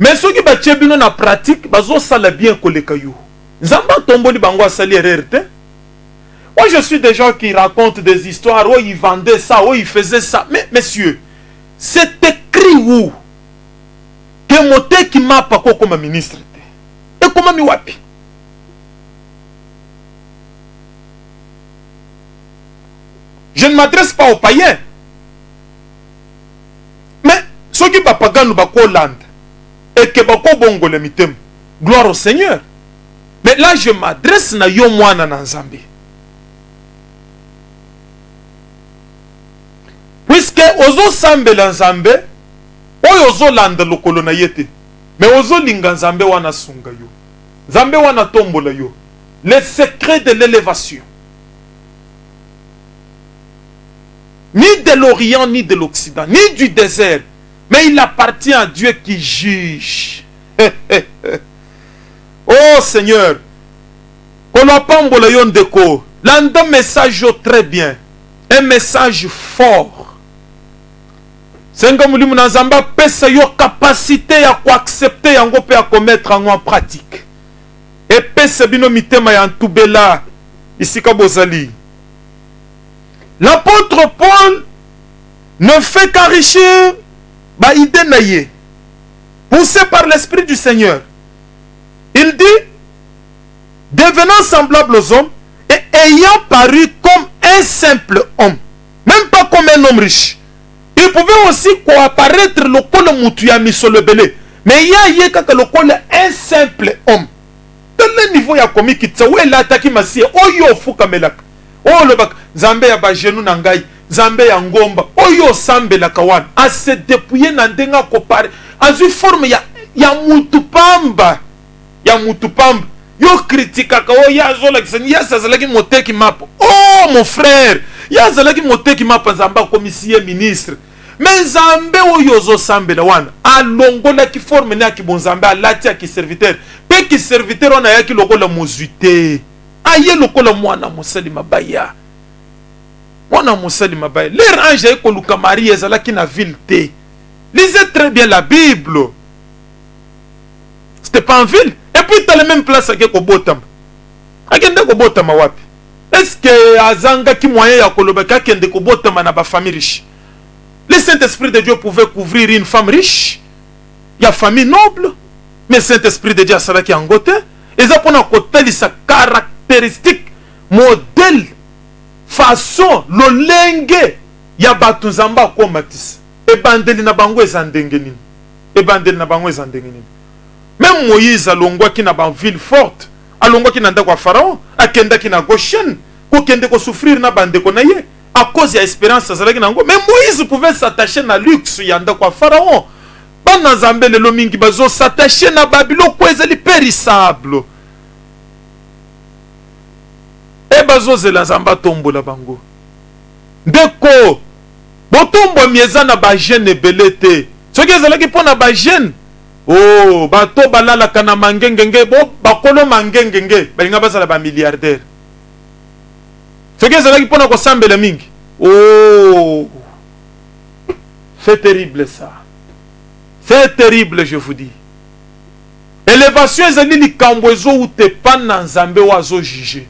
Mais ceux qui battent bien na pratique, bazo sala bien koleka yo. Nzamba tomboli bango asali erreur te. Moi je suis des gens qui racontent des histoires où ils vendaient ça, où ils faisaient ça. Mais messieurs, c'est écrit où que moté qui m'a pas comme ministre et comment mi wapi. Je ne m'adresse pas aux païens. Mais ceux qui papagan nous bako land et que bako bongo le mitem, gloire au Seigneur. Mais là je m'adresse na yo mwana na Nzambe. Puisque ozo sambela Nzambe, oyo ozo landa lokolo na yete. Mais ozo linga Nzambe wana sunga yo. Nzambe wana tombola yo. Le secret de l'élévation. Ni de l'Orient, ni de l'Occident, ni du désert. Mais il appartient à Dieu qui juge. Oh Seigneur. Kolapambola yon deko. L'un message très bien. Un message fort. Senga mulimu na Nzamba pesa yo capacité ya accepter yango pe ya commettre en pratique. Et pesa bino mitema ya ntubela isika bozali. L'apôtre Paul ne fait qu'enrichir ba idée naye, poussé par l'esprit du Seigneur. Il dit, devenant semblable aux hommes et ayant paru comme un simple homme, même pas comme un homme riche. Il pouvait aussi apparaître le col moutuyami sur le belé. Mais il y a un simple homme. Dans le niveau, il y a commis qui t'a oué l'attaque massie. Oh yo fukamelak. Oh le bac. Zambé ya bajenou nangai. Zambé ya ngomba. Oh yo sambe la kawan. A se dépouiller nandenga kopare. A vu forme ya mutupamba. Ya mutupamba. Yo critique oh ya zola kisani. Ya sazalaki mote ki map. Oh mon frère. Ya zalaki mote ki map Nzamba commissaire ministre. Mais Nzambe oyo zo sambela wana alongola ki forme na ki bonzambe alati ya ki serviteur pe ki serviteur wana ya ki lokola mozuite aye lokola mwana mosali mabaya leur ange eko luka Marie ezalaki na ville te. Lisez très bien la Bible. C'était pas en ville. Et puis t'as la même place à Kobotama. Akende Kobotama wapi? Est-ce que azanga ki moyen ya kolobeka kende Kobotama na ba famille riche? Le Saint-Esprit de Dieu pouvait couvrir une femme riche. Il y a famille noble. Mais le Saint-Esprit de Dieu a ça qui est en côté. Et ça pour un côté, sa caractéristique, modèle, façon, le lengue. Il y a batu zamba comme Matisse. Et bandeli na bango ezandengenini. Même Moïse a longwa qui n'a pas une ville forte. A longwa qui n'a pas de Pharaon. A kenda qui n'a Goshen. Ko kende ko souffrir na bande ko naye. À cause de l'espérance, mais Moïse pouvait s'attacher à luxe, il y a un pharaon. Pendant Zambé, le Lomingi Bazo s'attacher à Babylone, quoi, c'est périssable. Et Bazo, c'est la Zamba tombe la bango. Deko, Botombo mieza na bajene belete. Ce qui est là qui pone na bajene. Oh, bato balala kana mangengenge, bo bakolo mangengenge, balinga basala ba milliardaire. Ce qui est là qui pone na sambela mingi. Oh, c'est terrible ça. C'est terrible, je vous dis. Élévation ezali likambo ezo ou te pas na Nzambe wazo juger.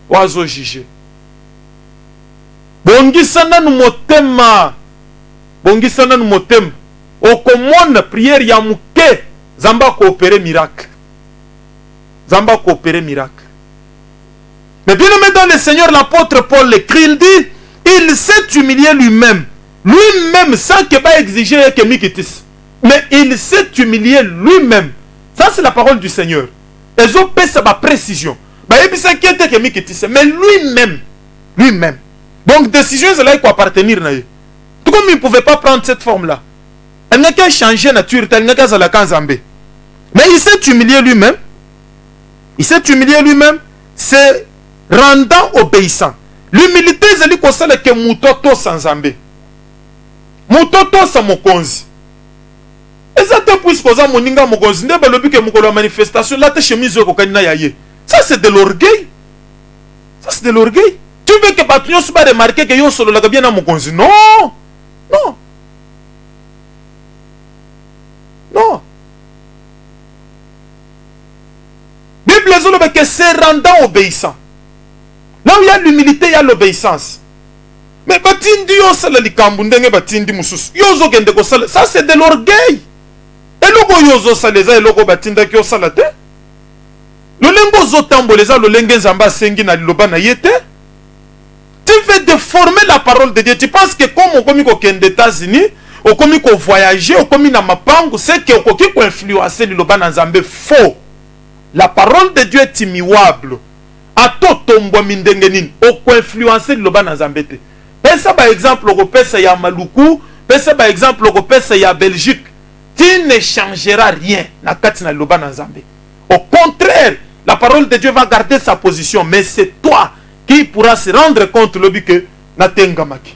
Wazo juger. Bongisana nu motema. Bongisana nu motema. Okomona prière ya muke. Zamba coopérer miracle. Zamba coopérer miracle. Mais bien aimé dans le Seigneur, l'apôtre Paul l'écrit, il dit, il s'est humilié lui-même. Lui-même, sans que pas exiger que Mikitis. Mais il s'est humilié lui-même. Ça, c'est la parole du Seigneur. ezopesa ba précision bayebisa kete ke mikitise mais lui-même donc décision ezalaki koappartenir na ye tout comme il ne pouvait pas prendre cette forme là alingaki achanger nature te alingaki azalaka nzambe mais il s'est humilié lui-même se rendant obéissant. L'humilité ezali kosala ke muto tosa nzambe muto tosa mokonzi eza te puisque oza moninga mokonzi nde balobi ke mokolo ya manifestation la te chemise ekokani na ya ye. Ça c'est de l'orgueil. Tu veux que bato nyonso ba remarquer que yo sololaka bien na mokonzi? Non. Bible ezoloba que c'est rendant obéissant. Là où il y a l'humilité, il y a l'obéissance. Mais batindi yo sala likambu ndenge batindi mususu. Yozo kende ko sala. Ça c'est de l'orgueil. Et loko yozo sala eza eloko batinda ki yo sala te. Lolengo zo tamboleza lolenge nzamba sengi na liloba na yete. Tu veux déformer la parole de Dieu. Tu penses que comme on komi ko kende États-Unis, on komi ko voyager, on komi na mapangu, c'est que on koki ko influencer liloba na nzambe faux. La parole de Dieu est immuable. Ato tombo mindenge nini oko influencer liloba na nzambe te. Pesa par exemple oko pesa ya Maluku, pesa par exemple oko pesa ya Belgique. Tu ne changeras rien na kati na liloba na nzambe. Au contraire, la parole de Dieu va garder sa position, mais c'est toi qui pourras se rendre compte lobi que natengamaki.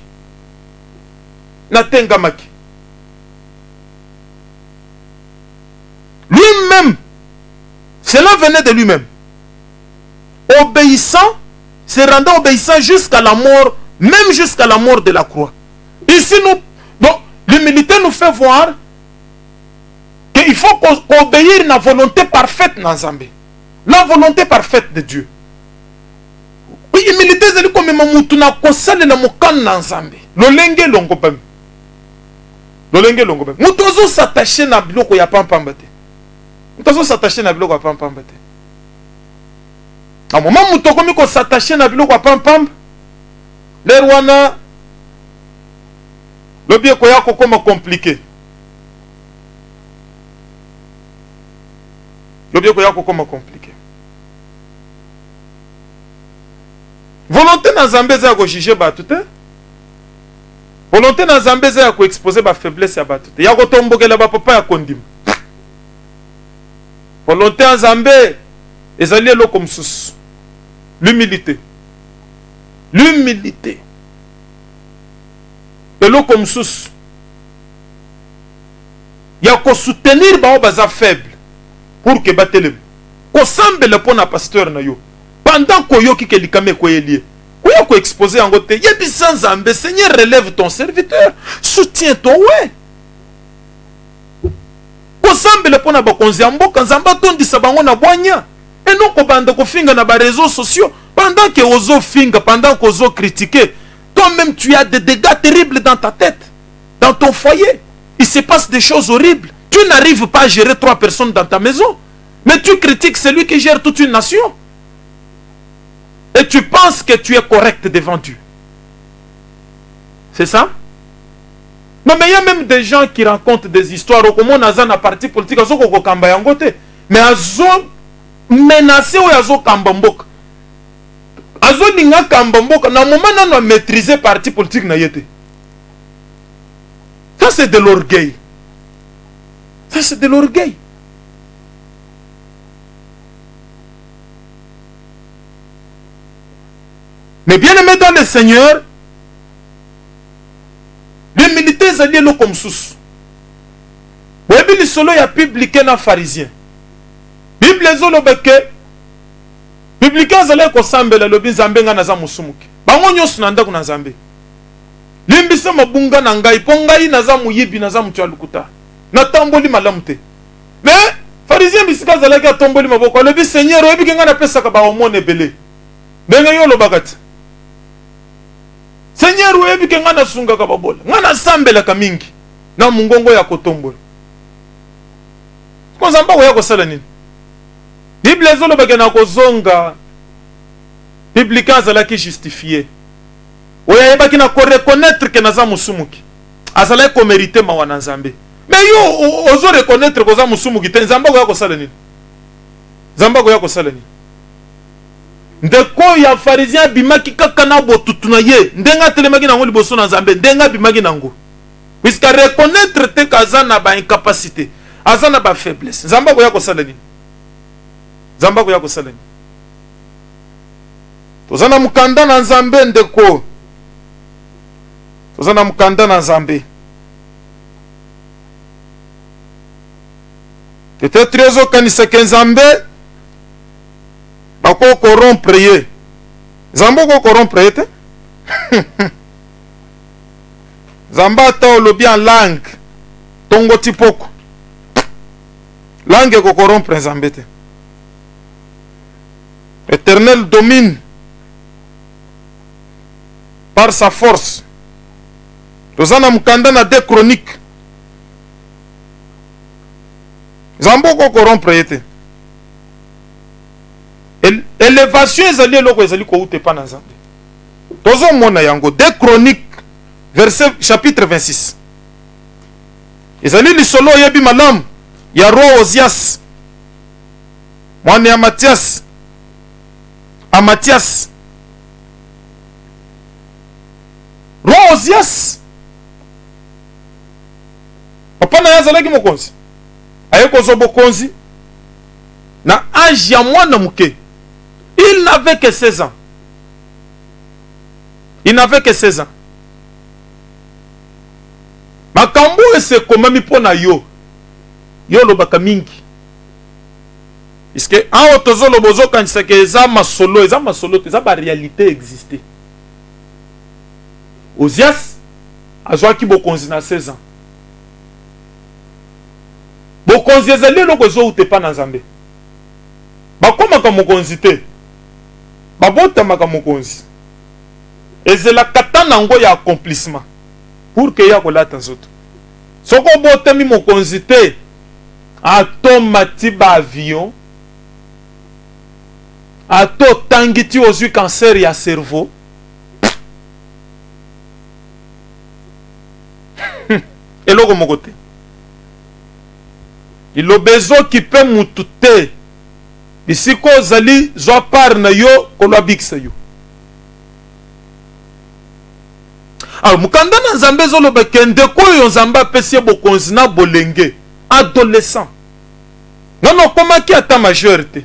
Lui-même, cela venait de lui-même. Obéissant, se rendant obéissant jusqu'à la mort, même jusqu'à la mort de la croix. Ici, l'humilité nous fait voir qu'il faut obéir la volonté parfaite dans Nzambe. La volonté parfaite de Dieu. Oui, l'humilité, c'est comme si on a consacré la mokane dans Nzambe. Lolenge longopem. Mutozo s'attacher na biloko ya pampambate. À moment où tu as s'attacher à biloko à pam les wana le bien koya comme compliqué. Volonté dans Zambé za ko juger ba tout hein. Volonté dans Zambé za ko exposer ba faiblesse ya ba tout. Ya ko tombokela ba papa ya kondima. Volonté en Zambé ezali eloko mosusu. L'humilité. Eloko mosusu. Ya ko soutenir ba baza faible pour que batelem. Ko sambela pona pasteur na yo. Pendant ko yoki ke likame ko elie. Ko yo ko exposer en côté. Yebi sans Zambé, Seigneur relève ton serviteur. Soutiens-toi ouais. Kosambele pona bakonzi ya mboka nzamba tondisa bango na bwanya et non ko banda ko finga na ba réseaux sociaux pendant que ozo finga pendant que ozo critiquer toi-même tu as des dégâts terribles dans ta tête dans ton foyer il se passe des choses horribles tu n'arrives pas à gérer 3 personnes dans ta maison mais tu critiques celui qui gère toute une nation et tu penses que tu es correct devant Dieu. C'est ça? Non, mais il y a même des gens qui racontent des histoires. Comment on a un parti politique, mais ils ont menacé ou ils ont kambambok. Ils ont dit kambambok. Dans le moment où on a maîtrisé le parti politique, ça c'est de l'orgueil. Mais bien aimé dans le Seigneur, l'humilité est liée comme sous. Bible est solo ya publicain na pharisien. Bible est solo beke. Publicain zale ko sambela lobi nzambe nga naza musumuki. Bango nyoso na ndako na nzambe. Limbisa mabunga na ngai po ngai naza muyibi naza mutu alukuta. Na tamboli malamu te. Mais pharisien bisika zale ka tamboli maboko lobi Seigneur oyebi ke nga na pesa ka ba omone belé. Benga yo lobakati. Seigneur oyebi ke nga na sunga ka babola. Nga na sambela ka mingi na mungongo ya kotombola. Ko nzamba ko ya ko sala nini? Bible ezolo bakena ko zonga. Publicain zala ki justifier. Oya yeba ki na ko reconnaître que naza musumuki. Azala ko mériter ma wana nzambe. Mais yo ozo reconnaître ko za musumuki te nzamba ko ya ko sala nini? Zamba ko ya kosala ni. Ndeko ya pharisien bimaki kaka na botutu na ye. Ndenga telemaki nango liboso na Nzambe, ndenga bimaki nango. Puisque reconnaître te kazana ba incapacité, azana ba faiblesse. Zamba ko ya kosala ni. Zamba ko ya kosala ni. Tozana mukanda na Nzambe ndeko. Tozana mukanda na Nzambe. Peut-être yozo kanisa ke Nzambe bako corrompre ye. Nzambe ko corrompre ye te. Nzambe ata olobi en langue tongo tipoko. Langue ko corrompre Nzambe te. Éternel domine par sa force. Tozana mukanda na 2 Chroniques. Nzambe ko corrompre ye te. Élévation ezali eloko ezali ko ute pa na Nzambe. Tozo mona yango 2 Chroniques verset chapitre 26. Ezali lisolo yebi malam ya roi Ozias. Mwana ya Matias. Amatias. Roi Ozias. Papa na yazalaki mokonzi. Ayeko zo bokonzi. Na âge ya mwana muke. Il n'avait que 16 ans. Il n'avait que 16 ans. Makambo ese komami pona yo. Yo lobaka mingi. Puisque en otozo lobozo kanisa ke eza masolo eza ba réalité existée. Ozias azwaki bokonzi na 16 ans. Bokonzi ezali loko zo utepa na Nzambe. Bakomaka mokonzi te. Babotamaka mokonzi. Ezela katana ngo ya accomplissement. Pour que ya kolata nzoto. Soko botami mokonzi te. Ato mati ba avion. Ato tangiti ozwi cancer ya cerveau. Eloko mokote. Ilobezo ki pe mutu te. Isiko zali zwa par na yo kolwa bikisa yo. Alors mukanda na Nzambe zoloba kende koyo Nzambe apesi bokonzi na bolenge adolescent. Ngano komaki ata majeur te.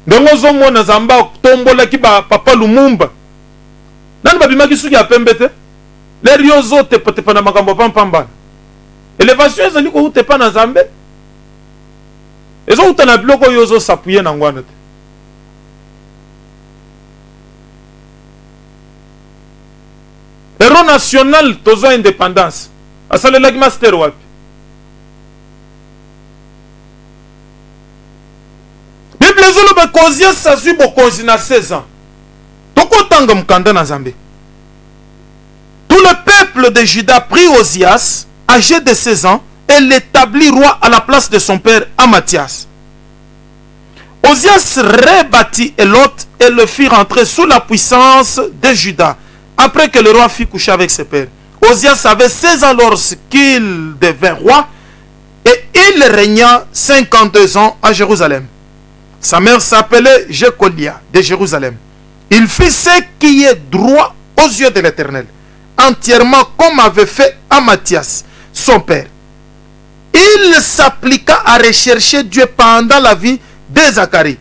Ndongo zo mona Nzambe tombola ki ba papa Lumumba. Nani babimaki suki ya pembe te? Les yo zote pote na makambo pampamba. Élévation ezali ko ute pa na Nzambe. Ezo utana biloko yozo sapuye na ngwana te. Héros national tozo indépendance. Asale laki master wapi. Bible zolo ba kozia sasu bokonzi na 16 ans. Toko tanga mukanda na Nzambe. Tout le peuple de Juda prit Ozias, âgé de 16 ans, et l'établit roi à la place de son père Amatias. Ozias rebâtit Elot et le fit rentrer sous la puissance de Juda, après que le roi fut couché avec ses pères. Ozias avait 16 ans lorsqu'il devint roi, et il régna 52 ans à Jérusalem. Sa mère s'appelait Jécolia de Jérusalem. Il fit ce qui est droit aux yeux de l'Éternel, entièrement comme avait fait Amatias, son père. Il s'appliqua à rechercher Dieu pendant la vie de Zacharie,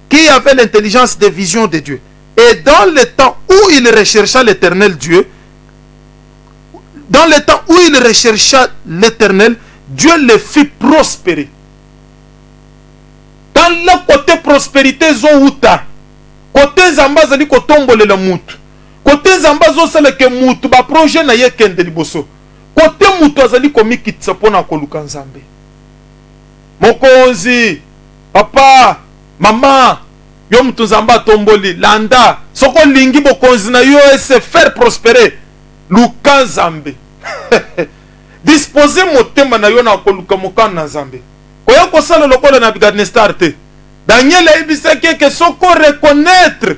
qui avait l'intelligence des visions de Dieu. Et dans le temps où il rechercha l'Éternel Dieu, Dieu le fit prospérer. Dans le côté prospérité, Zoouta, côté Zamba zali kotombole la mutu, côté Zamba zo sala ke mutu ba projet na ye kende liboso. Côté mutu azali komikitsa pona koluka Nzambe. Mokonzi, papa, mama, yo mutu Nzamba tomboli, landa, soko lingi bokonzi na yo se faire prospérer. Luka Nzambe. Disposer motema na yo na koluka mokana na Nzambe. Koya kosala lokola na Bigadnestar te. Daniel aibisaki ke soko reconnaître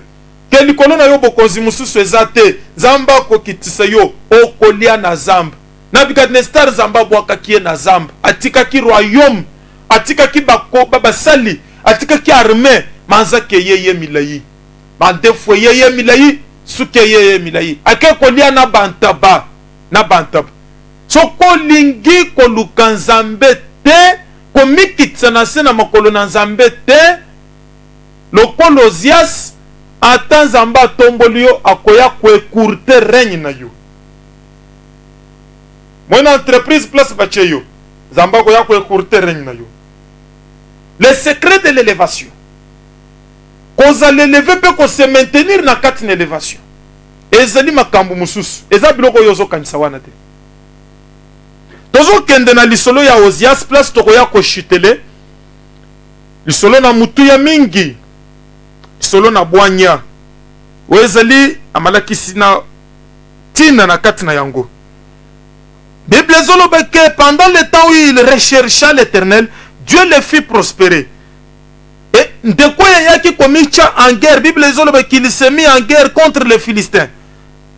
ke likolo na yo bokonzi mususu ezate Zamba kokitisa yo okolia na Zamba. Nabucodonosor Zamba bwaka kie na Zamba. Atika ki royaume, atika ki bako babasali atika ki arme manza ke yeye milai bandefo yeye milai suke yeye milai ake kolia na bantaba soko lingi koluka nzambe te komikitisa na se na makolo na nzambe te lokolo Ozias ata nzambe atomboli yo akoya koekurte règne na yo mwana entreprise place bache yo nzambe akoya koekurte règne na yo. Le secret de l'élévation koza l'élever pe ko se maintenir na kati na élévation ezali makambo mususu eza biloko yozo kanisa wana te tozo kende na lisolo ya Ozias place tokoya ko chutele lisolo na mutu ya mingi lisolo na bwanya wezali amalakisi na tina na kati na yango. Bible zolobe que pendant le temps où il rechercha l'Éternel, Dieu le fit prospérer. Et de quoi yaki komicha en guerre, Bible zolobe qu'il s'est mis en guerre contre les Philistins.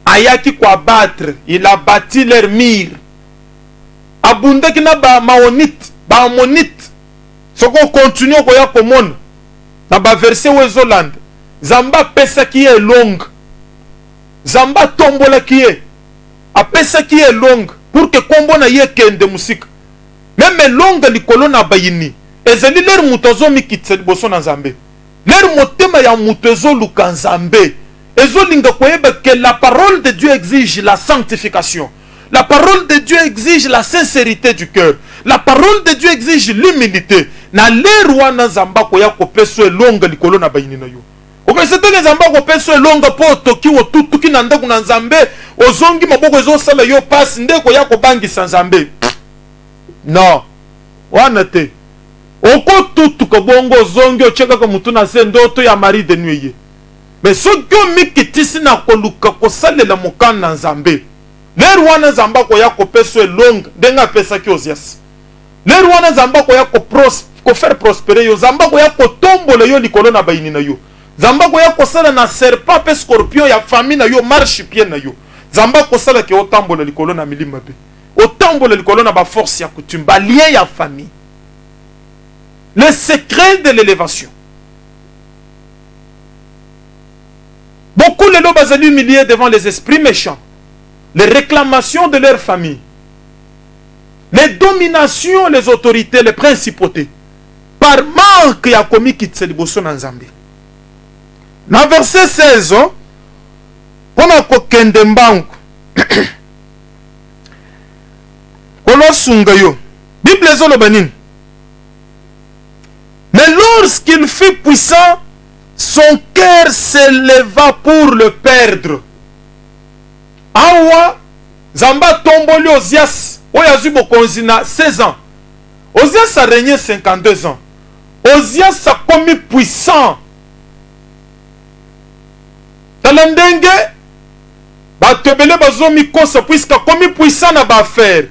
Ayaki ko abattre, il a bâti leur mire. Abunda kina ba maonite, ba ammonite. Soko continue ko ya komona. Na ba verset wezoland. Zamba pesa qui est longue. Zamba tombola qui est. A pesa qui est longue. Pour que kombo na ye kende musika. Même longue likolo na bayini. Ezeli ler mutozo mikitse liboso na nzambe. Ler motema ya mutozo luka nzambe. Ezo linga koyeba que la parole de Dieu exige la sanctification. La parole de Dieu exige la sincérité du cœur. La parole de Dieu exige l'humilité. Na ler wana nzamba koya kopeso longue likolo na bayini na yo. Okesete nzamba kopeso longue po toki wo tutuki na ndaku na nzambe. Ozongi maboko ezo sala yo passe ndeko ya kobangisa nzambe. Non. Wana te. Oko tutu ko bongo zongi ocheka ko mutu na se ndoto ya mari de nuit. Mais soki mikitisi na koluka ko salela mokana na nzambe. Ler wana nzamba ko ya kopeso longue denga pesa ki Ozias. Ler wana nzamba ko ya ko faire prospérer yo nzamba ko ya ko tombola yo likolo na bayini na yo. Nzamba ko ya ko sala na serpent pe scorpion ya famille na yo marche pied na yo. Zamba kosala ke otambola likolo na milima be. Otambola likolo na ba force ya coutume, ba lien ya famille. Le secret de l'élévation. Beaucoup les lobes bazali humiliés devant les esprits méchants, les réclamations de leur famille, les dominations, les autorités, les principautés, par manque ya komi kitse liboso na nzambe. Na verset 16, pona ko kende mbangu kolosunga yo Bible zoloba nini? Mais lorsqu'il fut puissant, son cœur s'éleva pour le perdre. Awa zamba tomboli Ozias oyo azwi bokonzi na 16 ans. Ozias a régné 52 ans. Ozias a commis puissant. Talandenge batebele bazomi kosa puisque a commis puissant na ba affaire.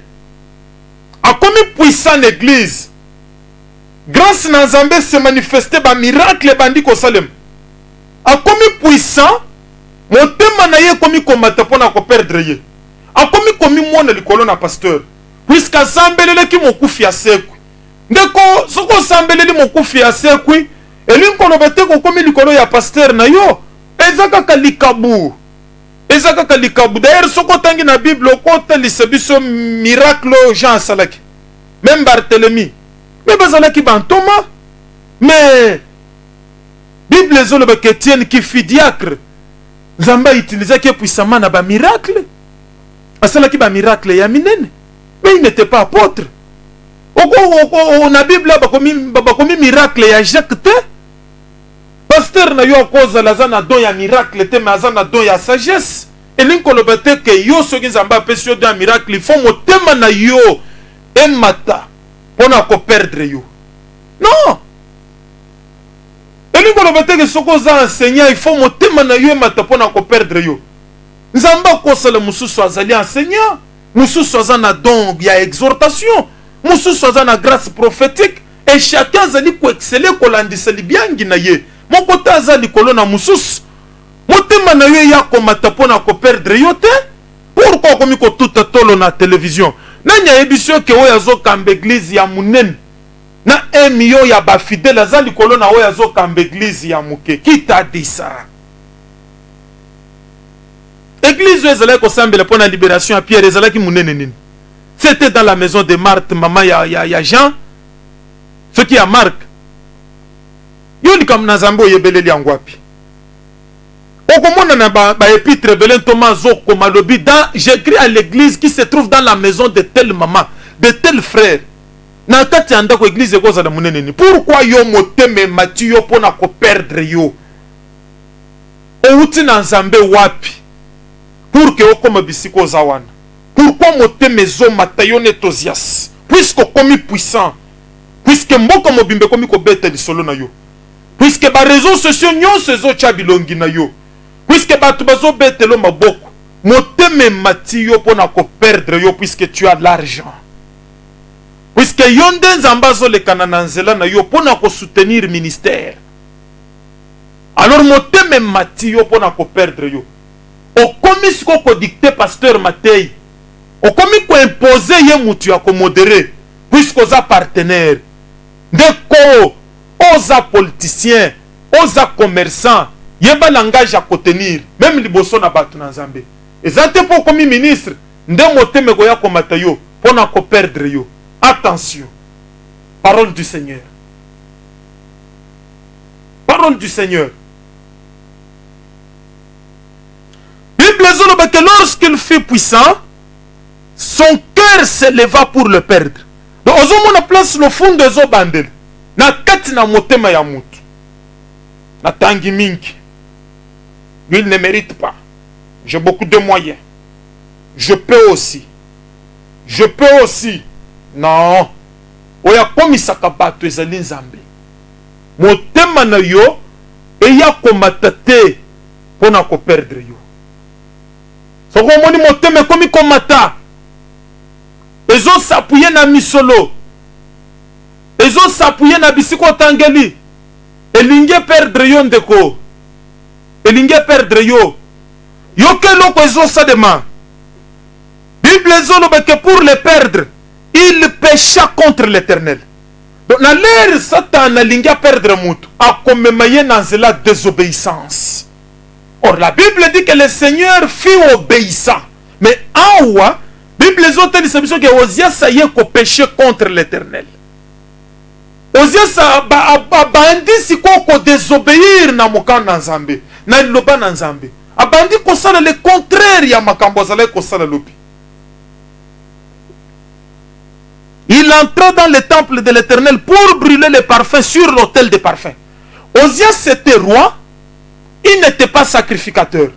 A commis puissant l'église. Grâce na Nzambe se manifester ba miracle bandi ko salem. A commis puissant motema na ye komi komata pona ko perdre ye. A komi mona likolo na pasteur. Puisque sambelele ki mokufi ya sekwi. Ndeko soko sambelele mokufi ya sekwi, elinko no bete ko komi likolo ya pasteur na yo. Ezaka kalikabu. Ezaka kalikabu. D'ailleurs soko tangi na Bible okota lisebiso miracle Jean salaki. Même Barthélemy. Mais bazalaki bantoma. Mais Bible zoloba Étienne qui fut diacre. Zamba utilisait qui puissamment na ba miracle. Asalaki ba miracle ya minene. Mais il n'était pas apôtre. On a Bible ba komi miracle ya Jacques te. Pasteur na yo koza lazana don ya miracle te mais azana don ya sagesse. Et l'inko lobete que yo soki Zamba pesio don ya miracle, il faut motema na yo emata pona ko perdre yo. Non. Et l'inko lobete que soko za enseignant, il faut motema na yo emata pona ko perdre yo. Nzamba kosala mususu azali enseignant, mususu azana don ya exhortation, mususu azana grâce prophétique, et chacun azali ko exceller ko landisa libiangi na ye. Mon côté azali kolo na mususu. Motema na yo ya komata pona ko perdre yo te. Pourquoi komi ko tuta tolo na télévision? Nanya ebisio ke oyo azo kamba église ya munene. na 1 million ya ba fidèle aza likolo na oyo azokamba église ya muke. Qui t'a dit ça? Église oyo ezalaki kosambela mpo na libération ya Pierre ezalaki munene nini? C'était dans la maison de Marthe, maman ya Jean. Ce qui a Marc. Yoni comme Nazambo yebeleli yango wapi. Okomona na ba épître Belén Thomas Zoko Malobi dans j'écris à l'église qui se trouve dans la maison de telle maman, de tel frère. Na kati anda ko église ekoza na munene ni. Pourquoi yo moteme mati yo pona ko perdre yo? Outi na Nzambe wapi? Pour que okoma bisiko zawana. Pourquoi moteme zo matayo netosias? Puisque komi puissant. Puisque mboka mobimbe komi ko bete lisolo na yo. Puisque ba réseaux sociaux nyonso zo chabilongi na yo. Puisque batu bazo bete lo maboko. Moteme mati yo pona ko perdre yo puisque tu as de l'argent. Puisque yonde nzamba zo le kanana nzela na yo pona ko soutenir ministère. Alors moteme mati yo pona ko perdre yo. Okomi siko ko dicter pasteur Matei. Okomi ko imposer ye mutu ya ko modérer puisque oza partenaire. Ndeko oza politicien, oza commerçant, yeba langage à contenir, même liboso na batu na Nzambe. Ezate po komi ministre, nde moteme ko ya komata yo pona ko perdre yo. Attention. Parole du Seigneur. Parole du Seigneur. Bible dit que lorsqu'il fut puissant, son cœur s'éleva pour le perdre. Donc, on place le fond de zo bandel. Na kati na motema ya mutu. Na tangi mingi. Lui, il ne mérite pas. J'ai beaucoup de moyens. Je peux aussi. Je peux aussi. Non. Oya komisaka bato ezali Nzambe. Motema na yo eya komata te pona ko perdre yo. Soko moni motema komi komata. Ezo s'appuyer na misolo. Ezo s'appuyer na bisiko tangeli. Elinge perdre yo ndeko. Elinge perdre yo. Yo ke loko ezo sadema. Bible ezo que pour le perdre, il pécha contre l'Éternel. Donc, dans l'air, Satan a linga perdre mutu, a commémoré dans la désobéissance. Or, la Bible dit que le Seigneur fut obéissant. Mais en haut, la Bible dit que Osia ça y est qu'on péché contre l'Éternel. Osia ça abandi si qu'on désobéir na mokan na Nzambe, na loba na Nzambe. Abandi ko sala le contraire ya makambo zala ko sala lobi. Il entra dans le temple de l'Éternel pour brûler les parfums sur l'autel des parfums. Osias était roi, il n'était pas sacrificateur.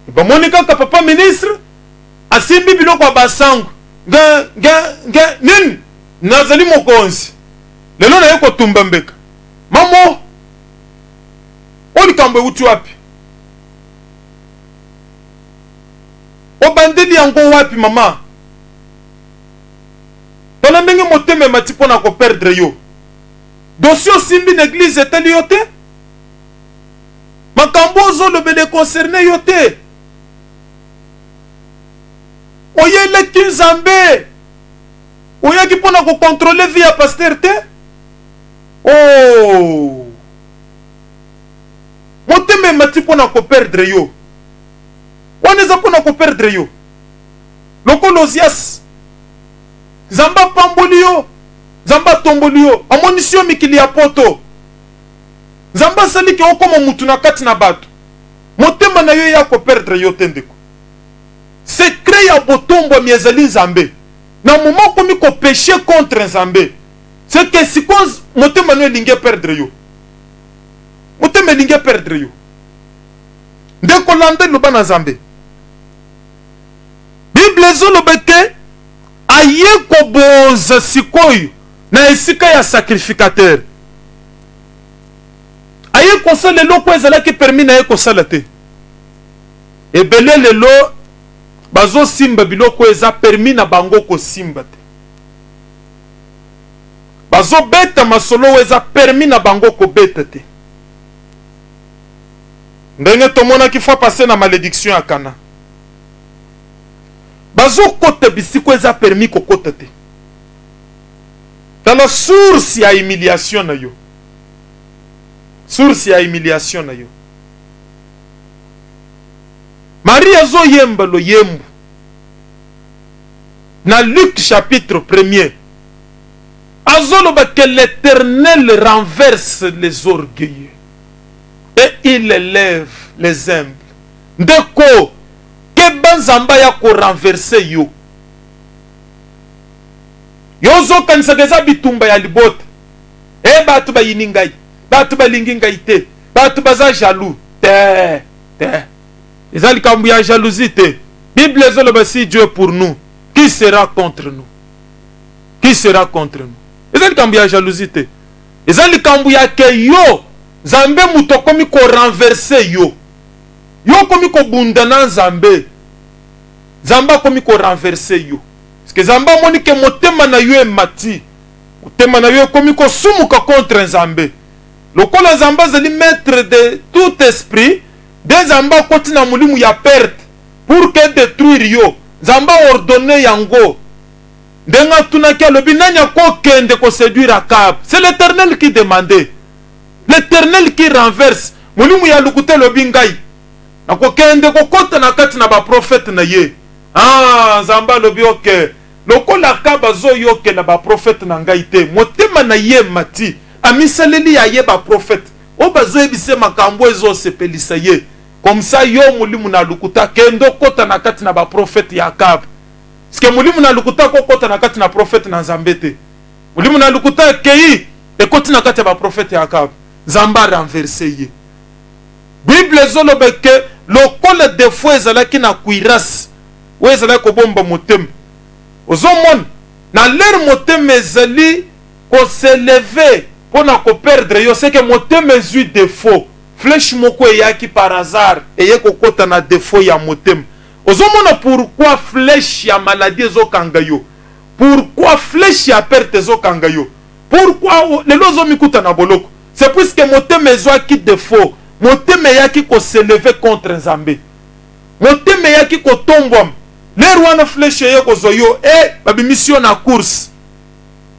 Ben monika ka papa ministre, asimbi biloko basango, nin nazali mokonzi. Lelo na yeko tumba mbeka. Mamo, oli kambe uti wapi? Obandeli yango wapi mama? Tona ndenge moteme mati pona ko perdre yo. Dossier simbi l'église etali yo te. Makambo zo le bele concerné yo te. Oyele ki Nzambe. Oya ki pona ko contrôler via pasteur te. Oh. Moteme mati pona ko perdre yo. Wana za pona ko perdre yo. Loko Osias. Zamba pambolio, Zamba tombolio, amonisio mikili ya poto. Zamba sali ki okoma mutu na kati na batu. Motema na yo ya ko perdre yo tendeko. Secret ya botombo miezali Nzambe. Na moment komi ko péché contre Nzambe. C'est que si kon motema no linge perdre yo. Motema linge perdre yo. Ndeko lande lo bana Nzambe. Bible zo lo beke aye koboza sikoyo na esika ya sacrificateur. Aye kosala lelo ezala ki permis na ye kosala te. Ebele lelo bazo simba biloko eza permis na bango ko simba te. Bazo beta masolo eza permis na bango ko beta te. Ndenge tomona ki fa passer na malédiction ya Kana. Bazo kote bisiko eza permis ko kote te. dans la source ya humiliation na yo. Source ya humiliation na yo. Marie zo yemba lo yembu. Na Luc chapitre 1er. Azoloba que l'Éternel renverse les orgueilleux et il élève les humbles. Ndeko ke banzamba ya ko renverser yo. Yozo kanisa keza bitumba ya libote. E batu ba yiningai, batu ba lingingai te, batu baza jaloux. Te. Ezali kambu ya jalousie te. Bible zoloba si Dieu est pour nous, qui sera contre nous? Qui sera contre nous? Ezali kambu ya jalousie te. Ezali kambu ya ke yo Zambe muto komi ko renverser yo. Yo komi ko bundana Zambe. Zamba komi ko renverser yo. Parce que Zamba moni ke motema na yo mati. Motema na yo komi ko sumuka contre Zambe. Lokola Zamba zali maître de tout esprit, de Zamba koti na mulimu ya perte pour que détruire yo. Zamba ordonné yango. Denga tunaki alobi nani ko kende ko séduire Akab. C'est l'Éternel qui demandait. L'Éternel qui renverse. Mulimu ya lukute lobi ngai. Na ko kende ko kota na kati na ba prophète na ye. Ah, Zamba lobi oke. Lokola Akab zo yoke na ba prophète na ngai te. Motema na ye mati. Amisaleli ya ye ba prophète. O bazo ebise makambo ezo sepelisa ye. Comme ça yo mulimu na lukuta kendo kota na kati na ba prophète ya Akab. Parce que mulimu na lukuta ko kota na kati na prophète na Zambete. Mulimu na lukuta kei e koti na kati ba prophète ya Akab. Zamba renverser ye. Bible zolobe ke lokola defo ezalaki na kuiras. O ezalaki kobomba motema. Ozomon na l'air motema ezali ko s'élever pona ko perdre yo, c'est que motema ezui défaut. Flèche moko eyaki par hasard eye kokota na défaut ya motema. Ozomona pourquoi flèche ya maladie ezokanga yo? Pourquoi flèche ya perte ezokanga yo? Pourquoi lelo ozomikuta na boloko? C'est puisque motema ezwaki défaut. Motema eyaki ko s'élever contre Nzambe. Motema eyaki ko tombwa. L'air wana flèche eye kozwa yo babi mission na course.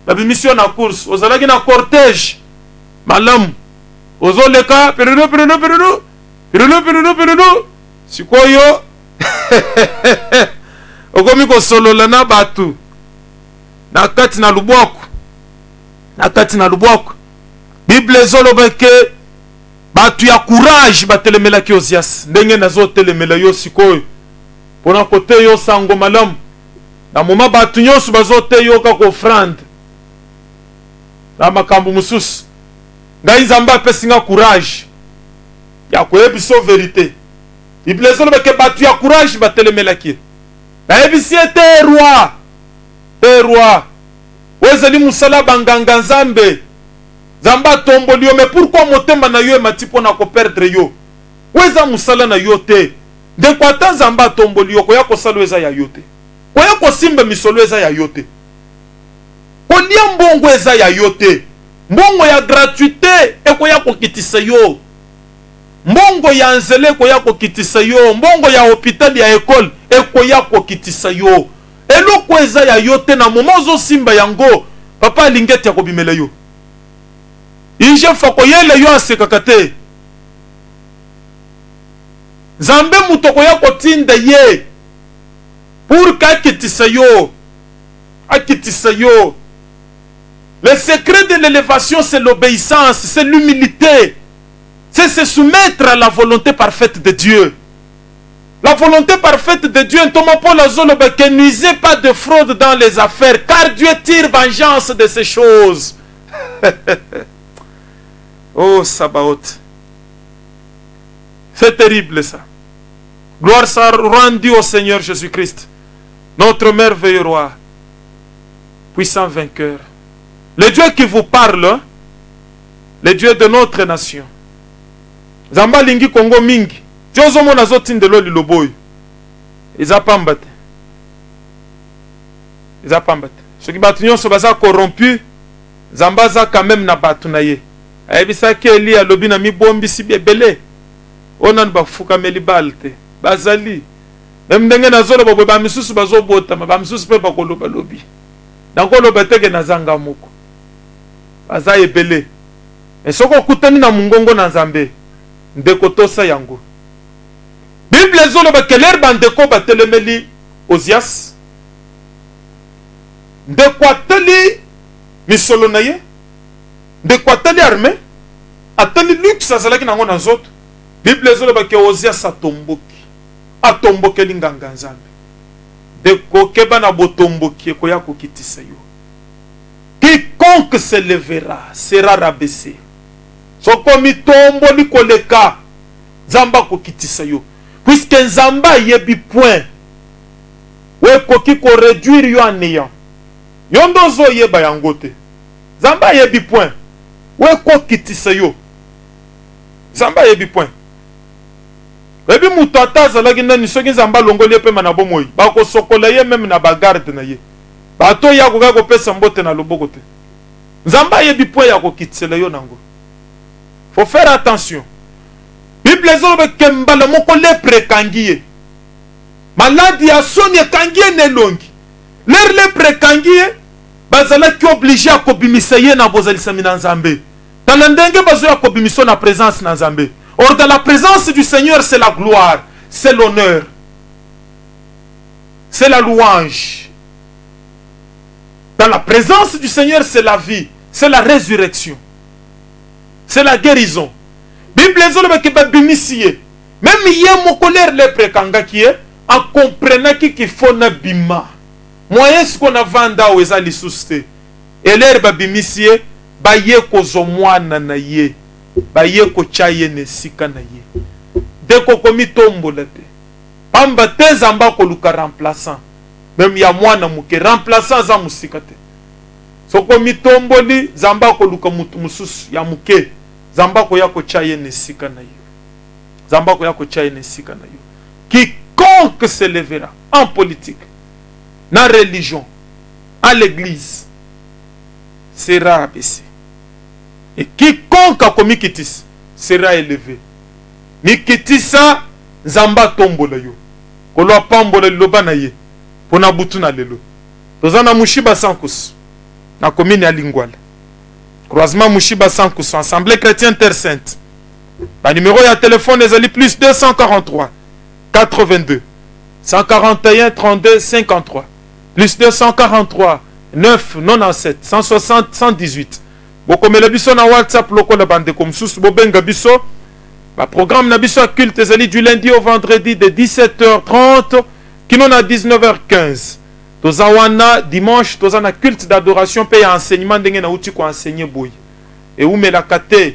Babi mission na course. Ozalaki na cortège. Malamu. Ozoleka peruno. Sikoyo. Okomi ko solola na batu. Na kati na lubwaku. Bible zoloba ke batu ya courage batelemela ki Ozias. Ndenge nazo telemela yo sikoyo. Pona kote yo sango malamu. Na moma batu nyonso bazote yo ka ko offrande. Na makambo mususu. Ngai Nzamba pesinga courage. Ya koyebiso vérité. Bible zoloba ke batu ya courage batelemela ki. Na ebisi te roi. Wezeli musala banganga Nzambe. Zamba tomboli yo, mais pourquoi motema na yo emati pona ko perdre yo? Weza musala na yo te. De kwa ta Zamba tomboli yo koya kosala eza ya yo te. Koya kosimba misolo eza ya yo te. Kolia mbongo eza ya yo te. Mbongo ya gratuité ekoya kokitisa yo. Mbongo ya nzele ekoya kokitisa yo. Mbongo ya hôpital ya école ekoya kokitisa yo. Eloko eza ya yo te na moment zo simba yango. Papa lingeti ya kobimela yo. Inje fakoyele yo asekaka te. Zambe mutoko ya kotinda ye pour kakitisa yo. Akitisa yo. Le secret de l'élévation, c'est l'obéissance, c'est l'humilité. C'est se soumettre à la volonté parfaite de Dieu. La volonté parfaite de Dieu, ne nuisez pas de fraude dans les affaires, car Dieu tire vengeance de ces choses. Oh, Sabaoth. C'est terrible ça. Gloire soit rendue au Seigneur Jésus-Christ, notre merveilleux roi, puissant vainqueur. Le Dieu qui vous parle, le Dieu de notre nation. Zamba lingi Kongo mingi. Jozo mona zotinde lo liloboy. Izapambate. Ce qui batunyo so baza corrompu, Zamba za quand même na batu na ye. Ayebisa ke Eli alobi na mibombi si bebele. Onan ba fuka meli balte. Bazali. Même ndenge na zolo ba misusu bazobota, ba misusu pe ba koloba lobi. Dango loba teke na zanga moko. baza ebele. Et soko kutani na mungongo na nzambe, ndeko tosa yango. Bible zoloba keler bandeko batelemeli Ozias. Ndeko ateli misolo na ye. Ndeko ateli armée. Ateli luxe azalaki nango na nzoto. Bible zoloba ke Ozias atomboki. Atombokeli nganga nzambe. Ndeko keba na botomboki ekoya kokitisa yo. Quiconque se lèvera sera rabaissé. Soko mitombo ni koleka Zamba kokitisa yo. Puisque Nzamba yebi point. We koki ko réduire yo en néant. Yondozo yeba yangote. Zamba yebi point. We kokitisa yo. Zamba yebi point. Ebi mutata zalaki nani soki Nzamba longoli pe manabo moi. Ba ko sokola ye même na bagarde na ye. Bato ya ko ko pesa mbote na loboko te. Nzamba yebi point ya ko kitisela yo nango. Faut faire attention. Bible zobe kembala moko lepre kangiye. Maladi ya soni kangiye ne longi. Ler lepre kangiye bazala ki obligé à kobimisa ye na bozalisa mina Nzambe. Talendenge bazo ya kobimiso na présence na Nzambe. Or dans la présence du Seigneur c'est la gloire, c'est l'honneur. C'est la louange. Dans la présence du Seigneur c'est la vie, c'est la résurrection. C'est la guérison. Bible zoloba ke babimisiye. Même yé mon colère le prekanga qui est en comprenant qu'il faut na bima. Moyen ce qu'on a vanda ou eza lisuste. Et l'air babimisiye ba ye ko zomwana na ye. Ba ye ko chaye ne sika na ye. Deko komi tombo lete. Pamba te zamba ko luka remplaçant. Même ya mwana muke remplaçant za musika te. Soko mitomboli zamba ko luka mususu ya muke. Zamba ko ya ko chaye ne sika na yo. Zamba ko ya ko chaye ne sika na yo. Quiconque se lèvera en politique, na religion, à l'église, sera abaissé. Et quiconque a commis kitis sera élevé. Mikitisa zamba tombola yo. Kolo pambola loba na ye. Pona butu na lelo. Tozana mushiba sankus. Na commune ya Lingwala. Croisement Mushiba Sankus, Assemblée chrétienne Terre Sainte. Le numéro de téléphone est plus 243 82 141 32 53. Plus 243 9 97 160 118. Bokomela biso na WhatsApp loko la bande comme sous bobenga biso. Le programme na biso culte ezali du lundi au vendredi de 17h30 kino na 19h15. Tozawana dimanche tozana culte d'adoration pe enseignement ndenge na uti ko enseigner boy. Et où la kate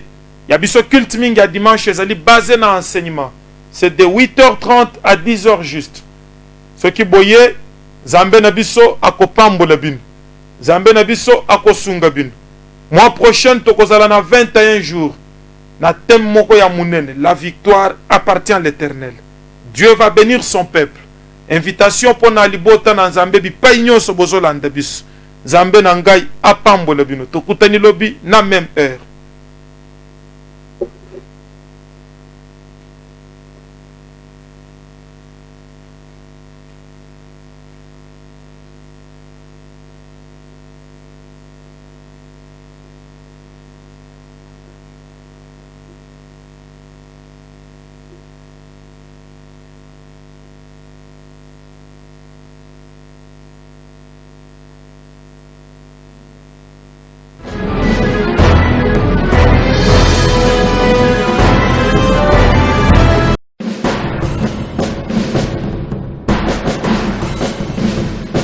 ya biso culte mingi ya dimanche ezali basé na enseignement. C'est de 8h30 à 10h juste. Ce qui boye Zambe na biso akopambola bin. Zambe na biso akosunga bin. Mois prochain tokozala na 21 jours. Na thème moko ya munene, la victoire appartient à l'Éternel. Dieu va bénir son peuple. Invitation pour na libota na Nzambe bi pa nyonso bozolanda biso. Nzambe na ngai apambola bino. Tokutani lobi na même heure.